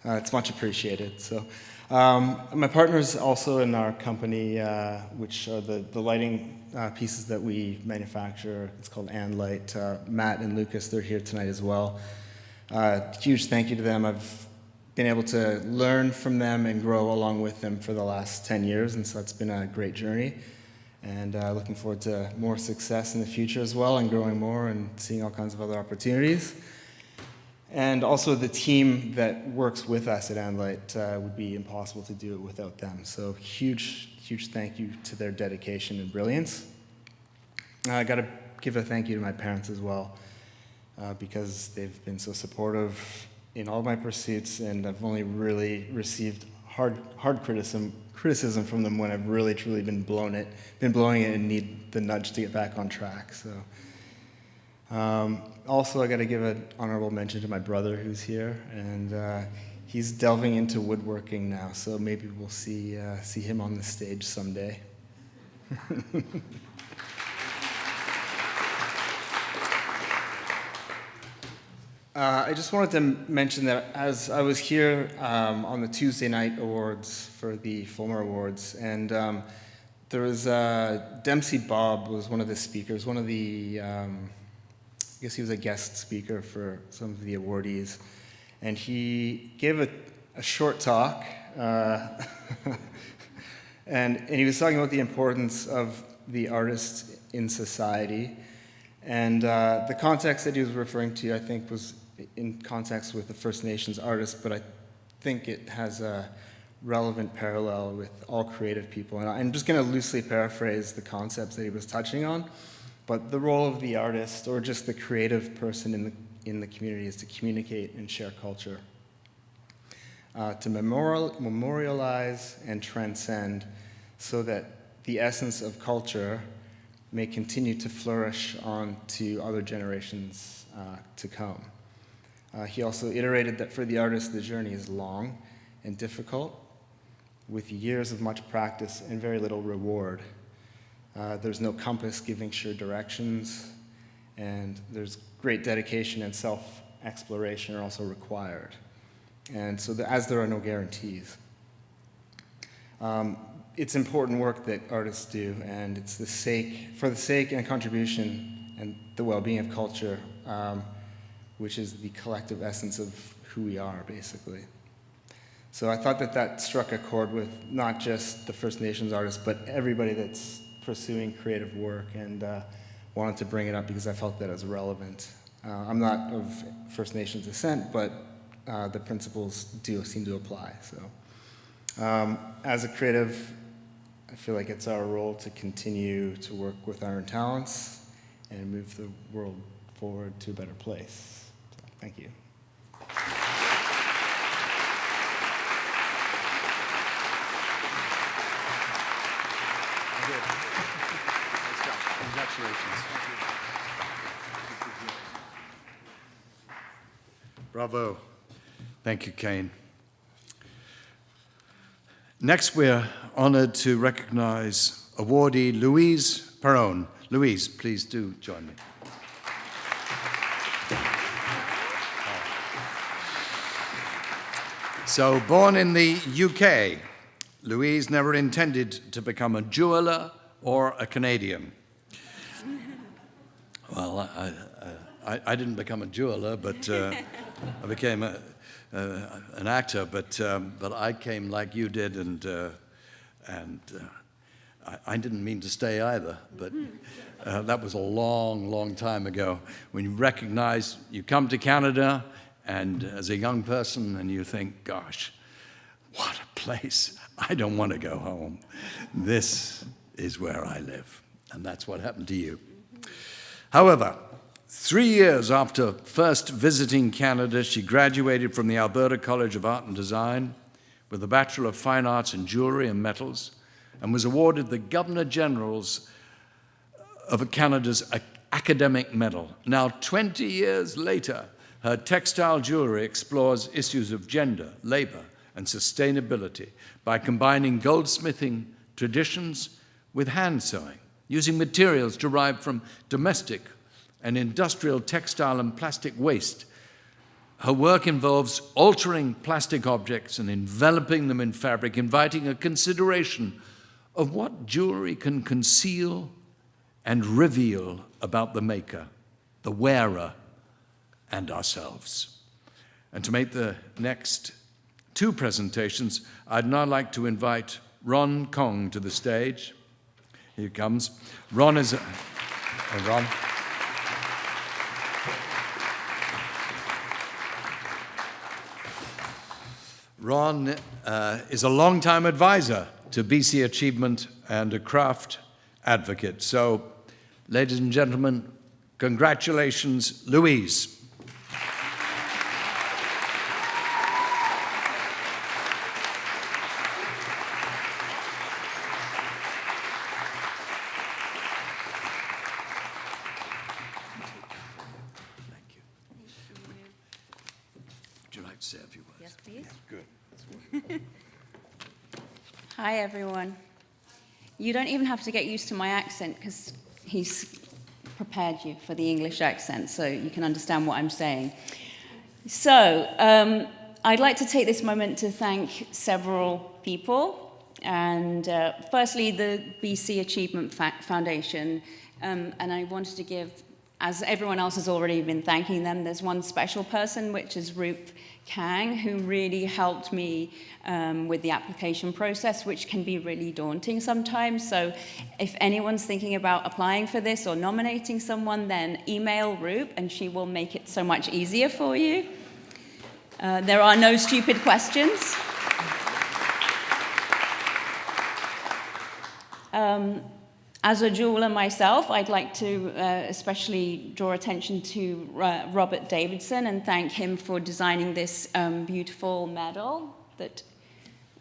It's much appreciated. So, my partners also in our company, which are the lighting pieces that we manufacture. It's called And Light. Matt and Lucas, they're here tonight as well. Huge thank you to them. I've been able to learn from them and grow along with them for the last 10 years, and so it's been a great journey. and looking forward to more success in the future as well, and growing more and seeing all kinds of other opportunities. And also the team that works with us at Andlight would be impossible to do it without them. So huge thank you to their dedication and brilliance. I got to give a thank you to my parents as well, because they've been so supportive in all of my pursuits, and I've only really received hard criticism from them when I've really truly been blowing it and need the nudge to get back on track. So. Also, I got to give an honorable mention to my brother who's here, and he's delving into woodworking now, so maybe we'll see him on the stage someday. I just wanted to mention that as I was here on the Tuesday night awards for the Fulmer Awards, and there was Dempsey Bob was one of the speakers, one of the I guess he was a guest speaker for some of the awardees, and he gave a short talk, and he was talking about the importance of the artist in society, and the context that he was referring to, I think, was in context with the First Nations artists, but I think it has a relevant parallel with all creative people, and I'm just going to loosely paraphrase the concepts that he was touching on. But the role of the artist, or just the creative person in the community, is to communicate and share culture, to memorialize and transcend, so that the essence of culture may continue to flourish on to other generations to come. He also iterated that for the artist, the journey is long and difficult, with years of much practice and very little reward. There's no compass giving sure directions, and there's great dedication and self-exploration are also required. And so as there are no guarantees. It's important work that artists do, and it's for the sake and contribution and the well-being of culture, which is the collective essence of who we are, basically. So I thought that struck a chord with not just the First Nations artists, but everybody that's pursuing creative work, and wanted to bring it up because I felt that it was relevant. I'm not of First Nations descent, but the principles do seem to apply. So as a creative, I feel like it's our role to continue to work with our own talents and move the world forward to a better place. So, thank you. Congratulations. Bravo. Thank you, Caine. Next, we're honored to recognize awardee Louise Perrone. Louise, please do join me. So, born in the UK, Louise never intended to become a jeweler or a Canadian. Well, I didn't become a jeweler, but I became an actor. But I came like you did, and I didn't mean to stay either. But that was a long, long time ago. When you recognize, you come to Canada, and as a young person, and you think, gosh, what a place. I don't want to go home. This is where I live. And that's what happened to you. However, 3 years after first visiting Canada, she graduated from the Alberta College of Art and Design with a Bachelor of Fine Arts in Jewelry and Metals, and was awarded the Governor General's of Canada's Academic Medal. Now, 20 years later, her textile jewelry explores issues of gender, labor, and sustainability by combining goldsmithing traditions with hand sewing, using materials derived from domestic and industrial textile and plastic waste. Her work involves altering plastic objects and enveloping them in fabric, inviting a consideration of what jewelry can conceal and reveal about the maker, the wearer, and ourselves. And to make the next two presentations, I'd now like to invite Ron Kong to the stage. Here he comes. Ron is... Ron. Ron is a longtime advisor to BC Achievement and a craft advocate. So, ladies and gentlemen, congratulations, Louise. Thank you. Would you like to say a few words? Yes, please. Good. Hi, everyone. You don't even have to get used to my accent because he's prepared you for the English accent so you can understand what I'm saying. So, I'd like to take this moment to thank several people. And firstly, the BC Achievement Foundation. And I wanted to give, as everyone else has already been thanking them, there's one special person, which is Caine, who really helped me with the application process, which can be really daunting sometimes. So if anyone's thinking about applying for this or nominating someone, then email Roop and she will make it so much easier for you. There are no stupid questions. As a jeweler myself, I'd like to especially draw attention to Robert Davidson and thank him for designing this beautiful medal that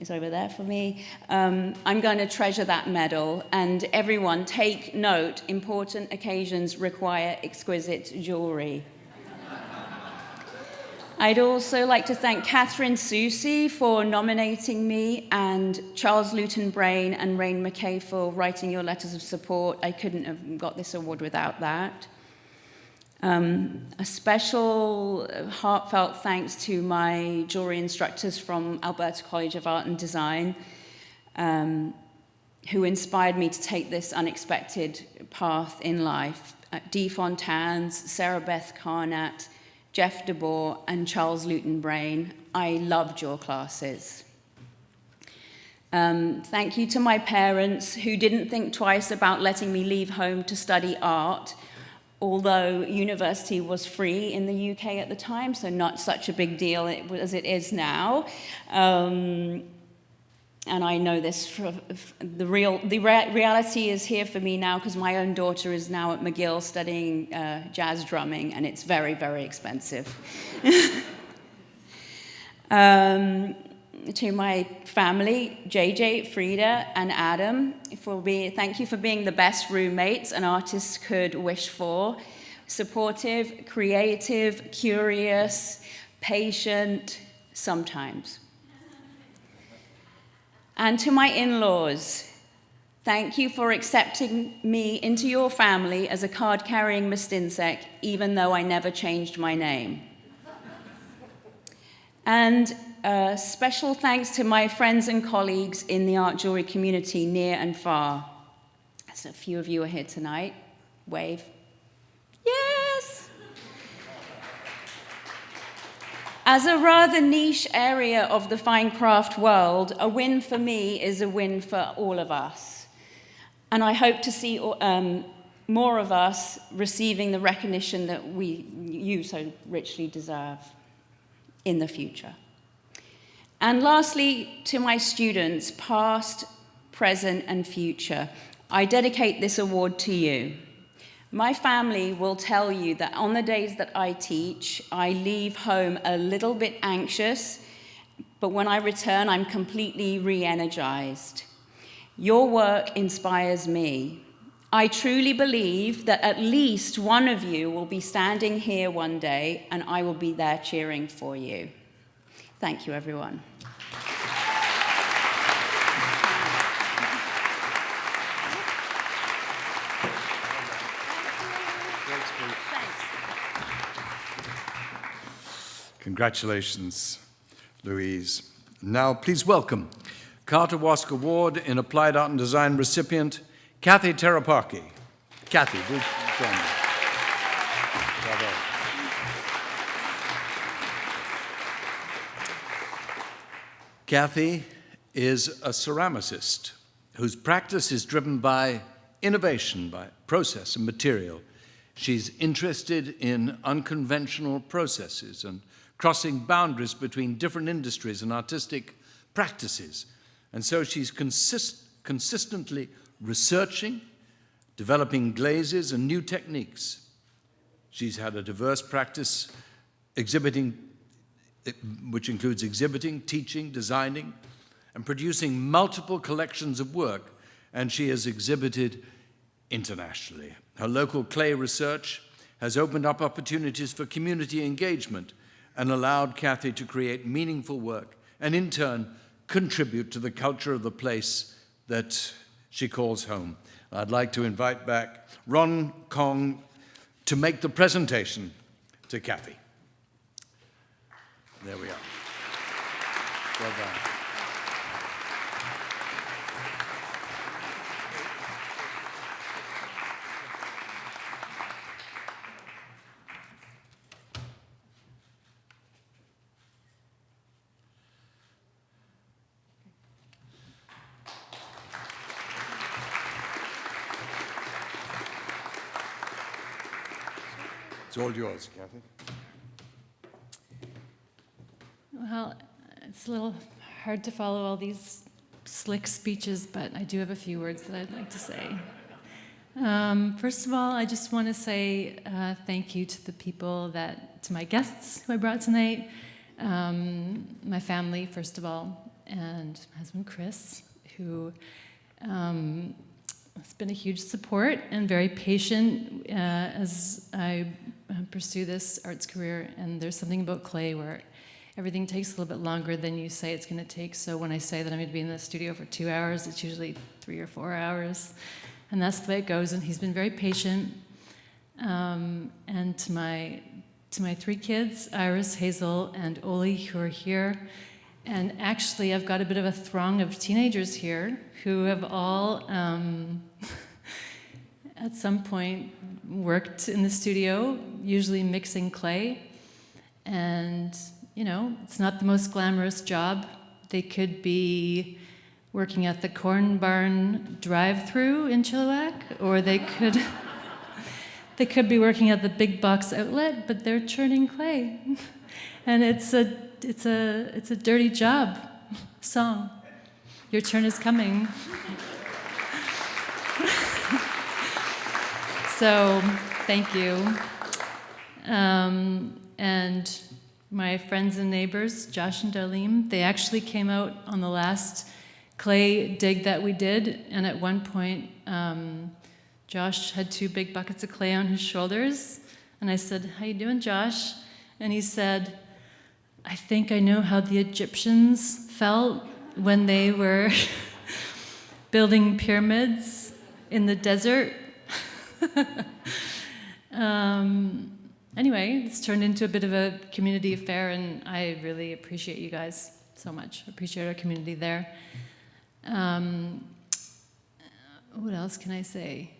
is over there for me. I'm going to treasure that medal, and everyone take note, important occasions require exquisite jewelry. I'd also like to thank Catherine Soucy for nominating me, and Charles Luton Brain and Rain McKay for writing your letters of support. I couldn't have got this award without that. A special heartfelt thanks to my jewelry instructors from Alberta College of Art and Design, who inspired me to take this unexpected path in life. Dee Fontanes, Sarah Beth Carnat, Jeff DeBoer, and Charles Luton Brain. I loved your classes. Thank you to my parents, who didn't think twice about letting me leave home to study art, although university was free in the UK at the time, so not such a big deal as it is now. And I know this, the reality is here for me now because my own daughter is now at McGill studying jazz drumming, and it's very, very expensive. To my family, JJ, Frida, and Adam, thank you for being the best roommates an artist could wish for. Supportive, creative, curious, patient, sometimes. And to my in-laws, thank you for accepting me into your family as a card-carrying Mistinsek, even though I never changed my name. And special thanks to my friends and colleagues in the art jewelry community, near and far. So a few of you are here tonight. Wave. Yes! As a rather niche area of the fine craft world, a win for me is a win for all of us. And I hope to see more of us receiving the recognition that you so richly deserve in the future. And lastly, to my students, past, present, and future, I dedicate this award to you. My family will tell you that on the days that I teach, I leave home a little bit anxious, but when I return, I'm completely re-energized. Your work inspires me. I truly believe that at least one of you will be standing here one day, and I will be there cheering for you. Thank you, everyone. Congratulations, Louise. Now, please welcome Carter Wask Award in Applied Art and Design recipient, Cathy Terepocki. Cathy, do join me. Bravo. Cathy is a ceramicist whose practice is driven by innovation, by process and material. She's interested in unconventional processes and crossing boundaries between different industries and artistic practices. And so she's consistently researching, developing glazes and new techniques. She's had a diverse practice which includes exhibiting, teaching, designing, and producing multiple collections of work, and she has exhibited internationally. Her local clay research has opened up opportunities for community engagement and allowed Cathy to create meaningful work and in turn contribute to the culture of the place that she calls home. I'd like to invite back Ron Kong to make the presentation to Cathy. There we are. Well done. It's all yours, Cathy. Well, it's a little hard to follow all these slick speeches, but I do have a few words that I'd like to say. First of all, I just want to say thank you to the people to my guests who I brought tonight, my family, first of all, and husband Chris, who has been a huge support and very patient as I pursue this arts career. And there's something about clay where everything takes a little bit longer than you say it's going to take. So when I say that I'm going to be in the studio for 2 hours, it's usually 3 or 4 hours. And that's the way it goes. And he's been very patient. And to my 3 kids, Iris, Hazel, and Oli, who are here. And actually, I've got a bit of a throng of teenagers here who have all, at some point, worked in the studio, usually mixing clay. And, you know, it's not the most glamorous job. They could be working at the Corn Barn drive-through in Chilliwack, or they could be working at the big box outlet, but they're churning clay. And it's a dirty job song. Your turn is coming. So, thank you. And my friends and neighbors, Josh and Darlene, they actually came out on the last clay dig that we did, and at one point, Josh had 2 big buckets of clay on his shoulders, and I said, "How you doing, Josh?" And he said, "I think I know how the Egyptians felt when they were building pyramids in the desert." Anyway, it's turned into a bit of a community affair, and I really appreciate you guys so much. I appreciate our community there. What else can I say?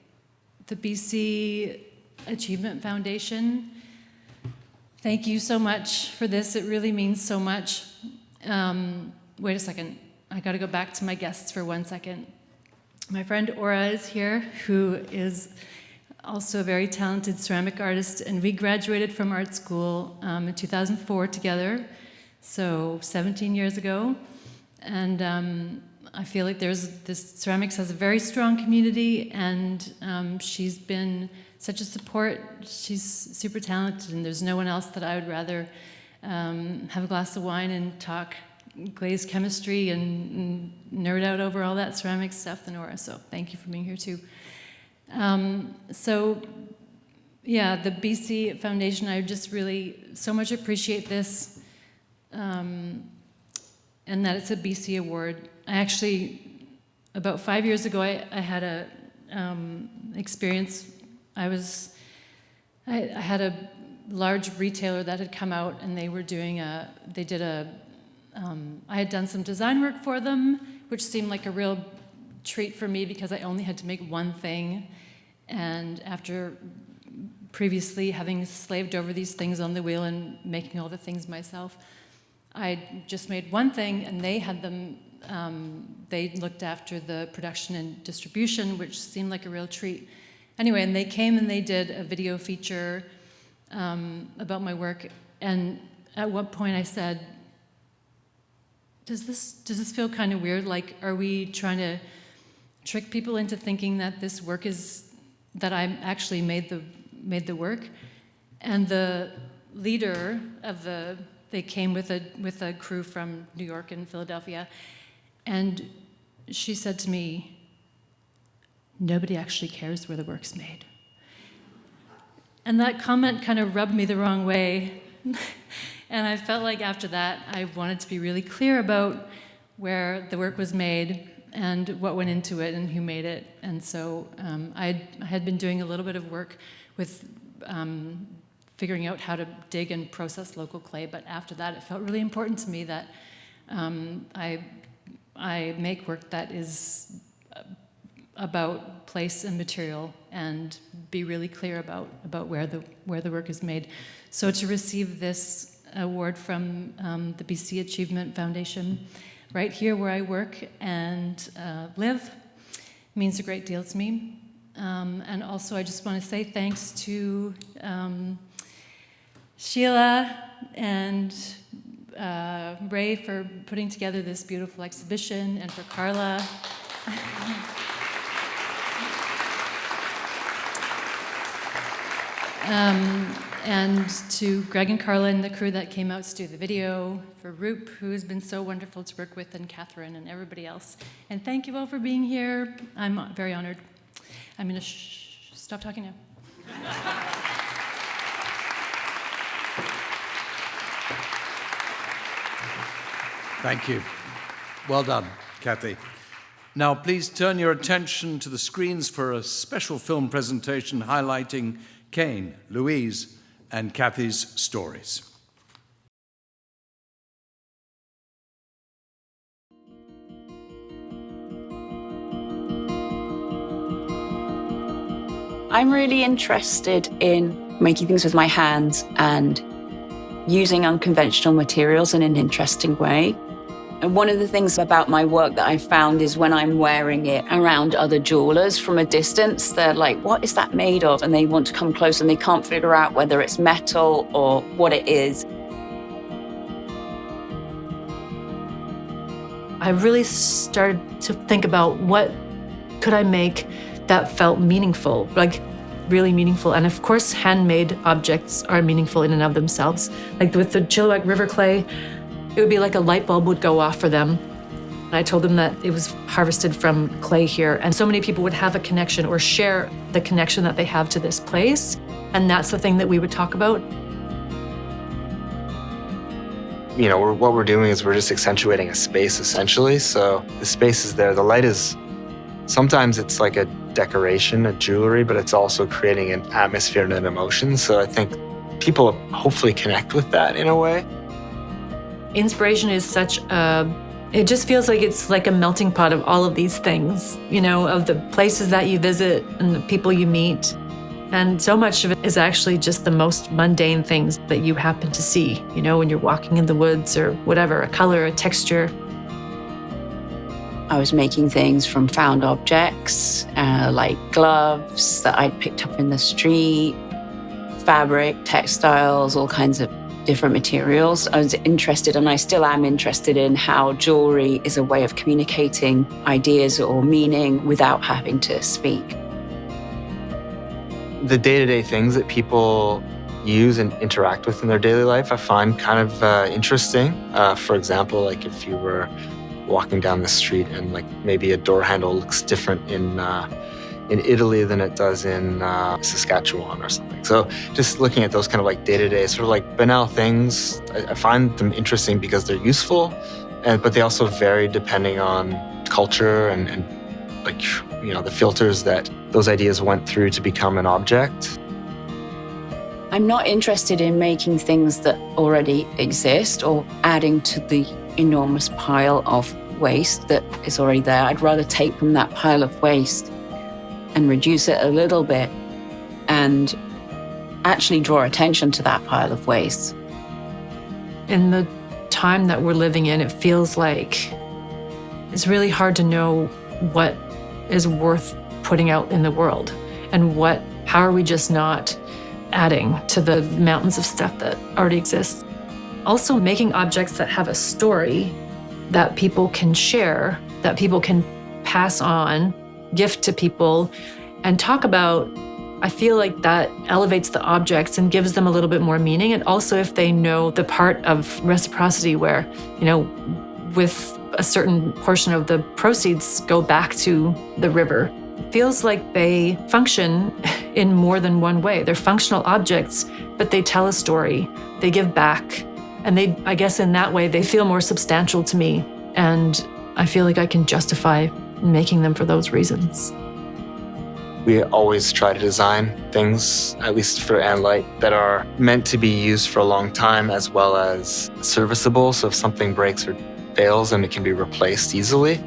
The BC Achievement Foundation, thank you so much for this. It really means so much. Wait a second. I got to go back to my guests for 1 second. My friend Aura is here, who is also a very talented ceramic artist, and we graduated from art school in 2004 together, so 17 years ago. And I feel like ceramics has a very strong community, and she's been such a support. She's super talented, and there's no one else that I would rather have a glass of wine and talk glazed chemistry and nerd out over all that ceramic stuff than Aura. So thank you for being here too. So yeah, the BC Foundation, I just really so much appreciate this, and that it's a BC award. I actually, about 5 years ago, I had a experience. I had a large retailer that had come out, and they were doing I had done some design work for them, which seemed like a real treat for me because I only had to make one thing. And after previously having slaved over these things on the wheel and making all the things myself, I just made one thing, and they had them they looked after the production and distribution, which seemed like a real treat. Anyway, and they came and they did a video feature about my work. And at one point I said, does this feel kind of weird? Like, are we trying to trick people into thinking that this work is, that I actually made the work? And the leader of they came with a crew from New York and Philadelphia, and she said to me, nobody actually cares where the work's made. And that comment kind of rubbed me the wrong way. And I felt like after that, I wanted to be really clear about where the work was made and what went into it and who made it. And so I had been doing a little bit of work with figuring out how to dig and process local clay, but after that, it felt really important to me that I make work that is about place and material and be really clear about where the work is made. So to receive this award from the BC Achievement Foundation right here where I work and live means a great deal to me. And also I just want to say thanks to Sheila and Ray for putting together this beautiful exhibition, and for Carla. And to Greg and Carla and the crew that came out to do the video, for Roop, who has been so wonderful to work with, and Catherine and everybody else. And thank you all for being here. I'm very honored. I'm going to stop talking now. Thank you. Well done, Cathy. Now, please turn your attention to the screens for a special film presentation highlighting Caine, Louise, and Cathy's stories. I'm really interested in making things with my hands and using unconventional materials in an interesting way. And one of the things about my work that I found is when I'm wearing it around other jewelers from a distance, they're like, what is that made of? And they want to come close and they can't figure out whether it's metal or what it is. I really started to think about what could I make that felt meaningful, like really meaningful. And of course, handmade objects are meaningful in and of themselves. Like with the Chilliwack River clay, it would be like a light bulb would go off for them. And I told them that it was harvested from clay here, and so many people would have a connection or share the connection that they have to this place. And that's the thing that we would talk about. You know, what we're doing is we're just accentuating a space, essentially. So the space is there. The light is, sometimes it's like a decoration, a jewelry, but it's also creating an atmosphere and an emotion. So I think people hopefully connect with that in a way. Inspiration is such a, it just feels like it's like a melting pot of all of these things, you know, of the places that you visit and the people you meet. And so much of it is actually just the most mundane things that you happen to see, you know, when you're walking in the woods or whatever, a color, a texture. I was making things from found objects, like gloves that I'd picked up in the street, fabric, textiles, all kinds of different materials. I was interested, and I still am interested, in how jewelry is a way of communicating ideas or meaning without having to speak. The day-to-day things that people use and interact with in their daily life, I find kind of interesting. For example, like if you were walking down the street and like maybe a door handle looks different in Italy than it does in Saskatchewan or something. So just looking at those kind of like day-to-day sort of like banal things, I find them interesting because they're useful, but they also vary depending on culture and like, you know, the filters that those ideas went through to become an object. I'm not interested in making things that already exist or adding to the enormous pile of waste that is already there. I'd rather take from that pile of waste and reduce it a little bit and actually draw attention to that pile of waste. In the time that we're living in, it feels like it's really hard to know what is worth putting out in the world and how are we just not adding to the mountains of stuff that already exists. Also making objects that have a story that people can share, that people can pass on, gift to people, and talk about. I feel like that elevates the objects and gives them a little bit more meaning. And also if they know the part of reciprocity where, with a certain portion of the proceeds go back to the river, it feels like they function in more than one way. They're functional objects, but they tell a story, they give back. And I guess in that way, they feel more substantial to me. And I feel like I can justify making them for those reasons. We always try to design things, at least for Anlight, that are meant to be used for a long time as well as serviceable. So if something breaks or fails, then it can be replaced easily,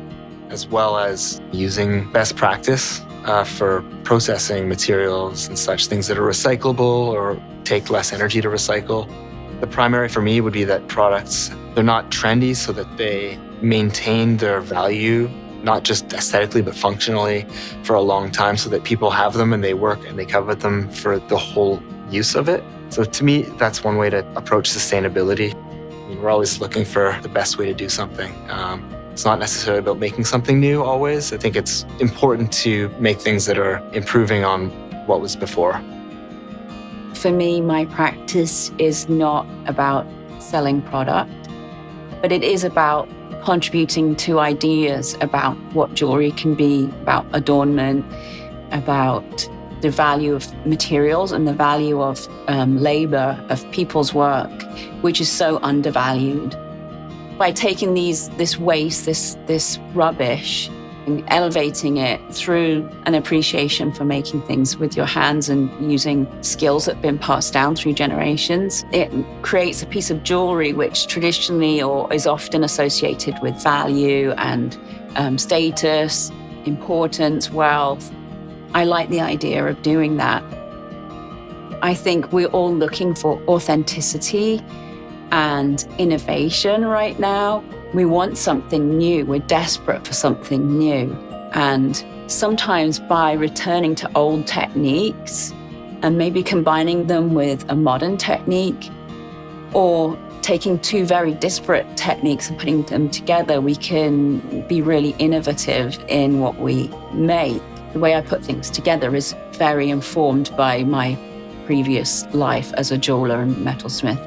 as well as using best practice for processing materials and such, things that are recyclable or take less energy to recycle. The primary for me would be that products, they're not trendy so that they maintain their value, not just aesthetically, but functionally for a long time so that people have them and they work and they covet them for the whole use of it. So to me, that's one way to approach sustainability. I mean, we're always looking for the best way to do something. It's not necessarily about making something new always. I think it's important to make things that are improving on what was before. For me, my practice is not about selling product, but it is about contributing to ideas about what jewelry can be, about adornment, about the value of materials and the value of labor, of people's work, which is so undervalued. By taking this waste, this rubbish, and elevating it through an appreciation for making things with your hands and using skills that have been passed down through generations, it creates a piece of jewelry which traditionally or is often associated with value and status, importance, wealth. I like the idea of doing that. I think we're all looking for authenticity and innovation right now. We want something new. We're desperate for something new. And sometimes by returning to old techniques and maybe combining them with a modern technique or taking two very disparate techniques and putting them together, we can be really innovative in what we make. The way I put things together is very informed by my previous life as a jeweler and metalsmith.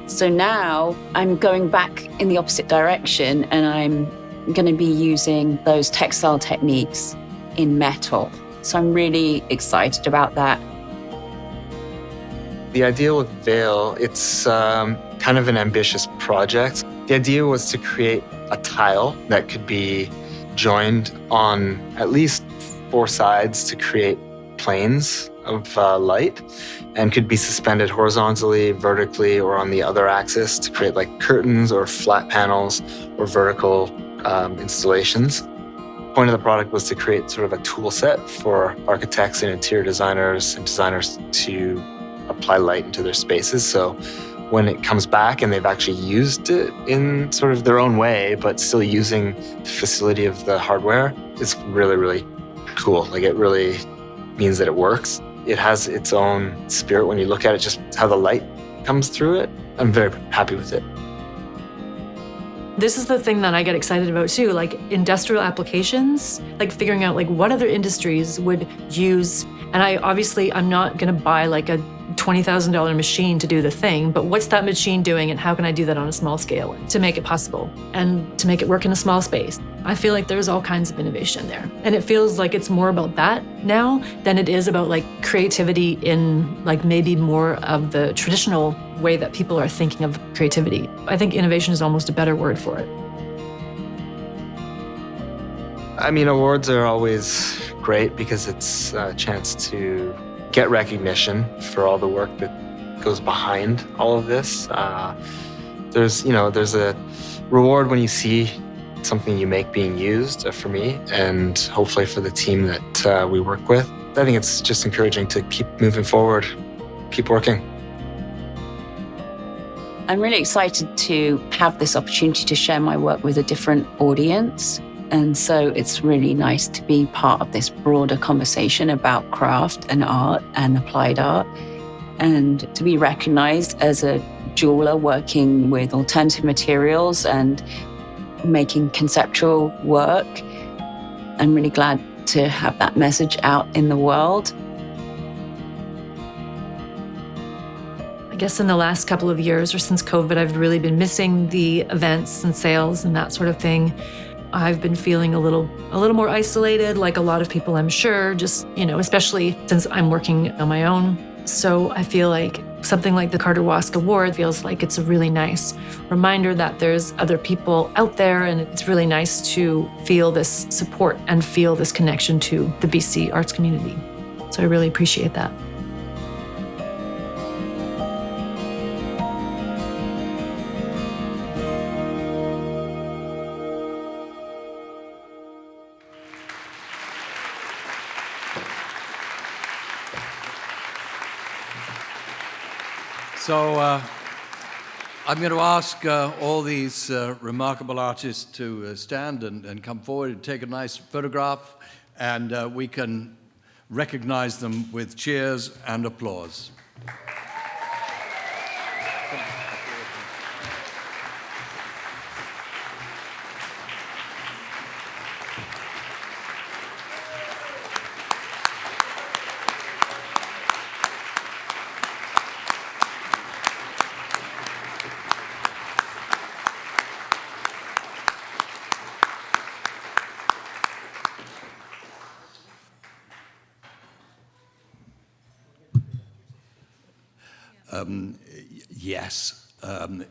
So now I'm going back in the opposite direction and I'm going to be using those textile techniques in metal. So I'm really excited about that. The idea with Veil, it's kind of an ambitious project. The idea was to create a tile that could be joined on at least 4 sides to create planes of light and could be suspended horizontally, vertically, or on the other axis to create like curtains or flat panels or vertical installations. The point of the product was to create sort of a tool set for architects and interior designers and designers to apply light into their spaces. So when it comes back and they've actually used it in sort of their own way, but still using the facility of the hardware, it's really, really cool. Like it really means that it works. It has its own spirit when you look at it, just how the light comes through it. I'm very happy with it. This is the thing that I get excited about too, like industrial applications, like figuring out like what other industries would use. And I'm not gonna buy like a $20,000 machine to do the thing, but what's that machine doing and how can I do that on a small scale to make it possible and to make it work in a small space? I feel like there's all kinds of innovation there. And it feels like it's more about that now than it is about like creativity in like maybe more of the traditional way that people are thinking of creativity. I think innovation is almost a better word for it. I mean, awards are always great because it's a chance to get recognition for all the work that goes behind all of this. There's a reward when you see something you make being used for me and hopefully for the team that we work with. I think it's just encouraging to keep moving forward, keep working. I'm really excited to have this opportunity to share my work with a different audience. And so it's really nice to be part of this broader conversation about craft and art and applied art, and to be recognized as a jeweler working with alternative materials and making conceptual work. I'm really glad to have that message out in the world. I guess in the last couple of years, or since COVID, I've really been missing the events and sales and that sort of thing. I've been feeling a little more isolated, like a lot of people, I'm sure, just, especially since I'm working on my own. So I feel like something like the Carter Wask Award feels like it's a really nice reminder that there's other people out there, and it's really nice to feel this support and feel this connection to the BC arts community. So I really appreciate that. So I'm going to ask all these remarkable artists to stand and come forward and take a nice photograph, and we can recognize them with cheers and applause.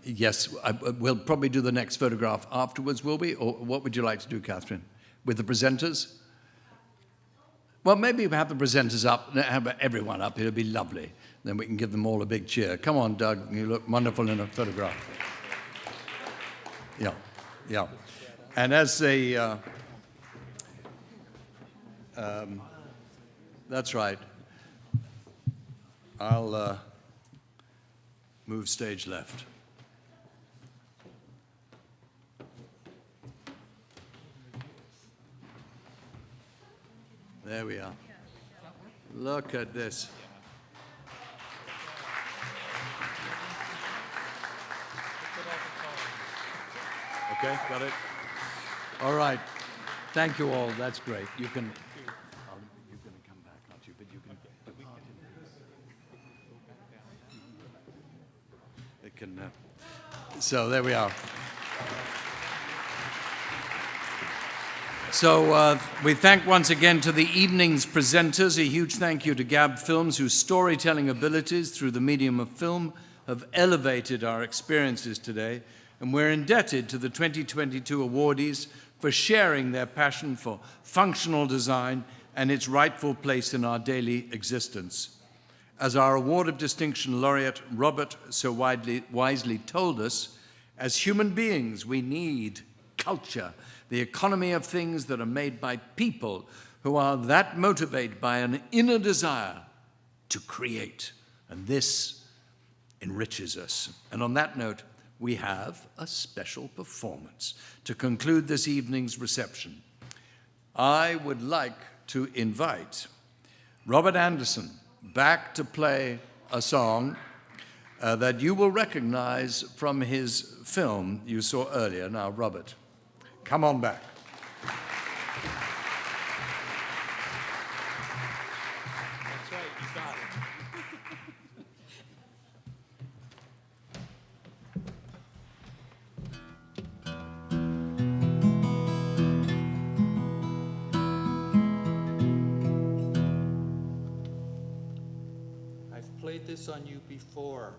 Yes. We'll probably do the next photograph afterwards, will we? Or what would you like to do, Catherine? With the presenters? Well, maybe we have the presenters up, have everyone up. It'll be lovely. Then we can give them all a big cheer. Come on, Doug. You look wonderful in a photograph. Yeah. And as a... that's right. I'll move stage left. There we are. Look at this. Okay, got it? All right. Thank you all. That's great. You can... You're going to come back, aren't you? But you can... It can... So there we are. So we thank once again to the evening's presenters. A huge thank you to Gab Films, whose storytelling abilities through the medium of film have elevated our experiences today. And we're indebted to the 2022 awardees for sharing their passion for functional design and its rightful place in our daily existence. As our Award of Distinction laureate Robert so wisely told us, as human beings, we need culture, the economy of things that are made by people who are that motivated by an inner desire to create. And this enriches us. And on that note, we have a special performance to conclude this evening's reception. I would like to invite Robert Anderson back to play a song that you will recognize from his film you saw earlier. Now, Robert, come on back. That's right, you got it. I've played this on you before.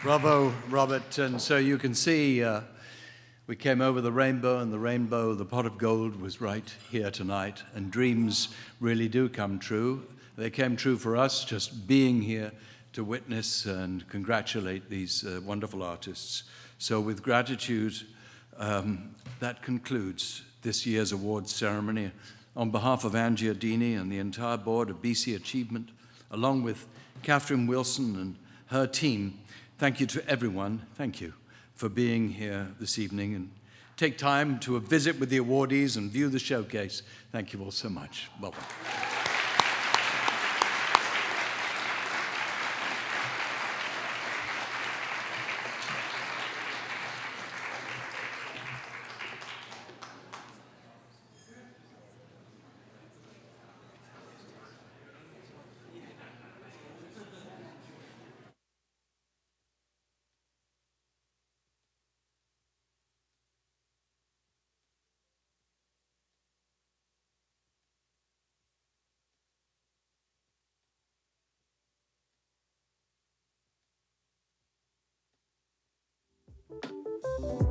Bravo, Robert. And so you can see we came over the rainbow, and the pot of gold was right here tonight. And dreams really do come true. They came true for us just being here to witness and congratulate these wonderful artists. So with gratitude, that concludes this year's awards ceremony. On behalf of Angie Adini and the entire board of BC Achievement, along with Catherine Wilson and her team, thank you to everyone. Thank you for being here this evening, and take time to visit with the awardees and view the showcase. Thank you all so much. Welcome. Thank you.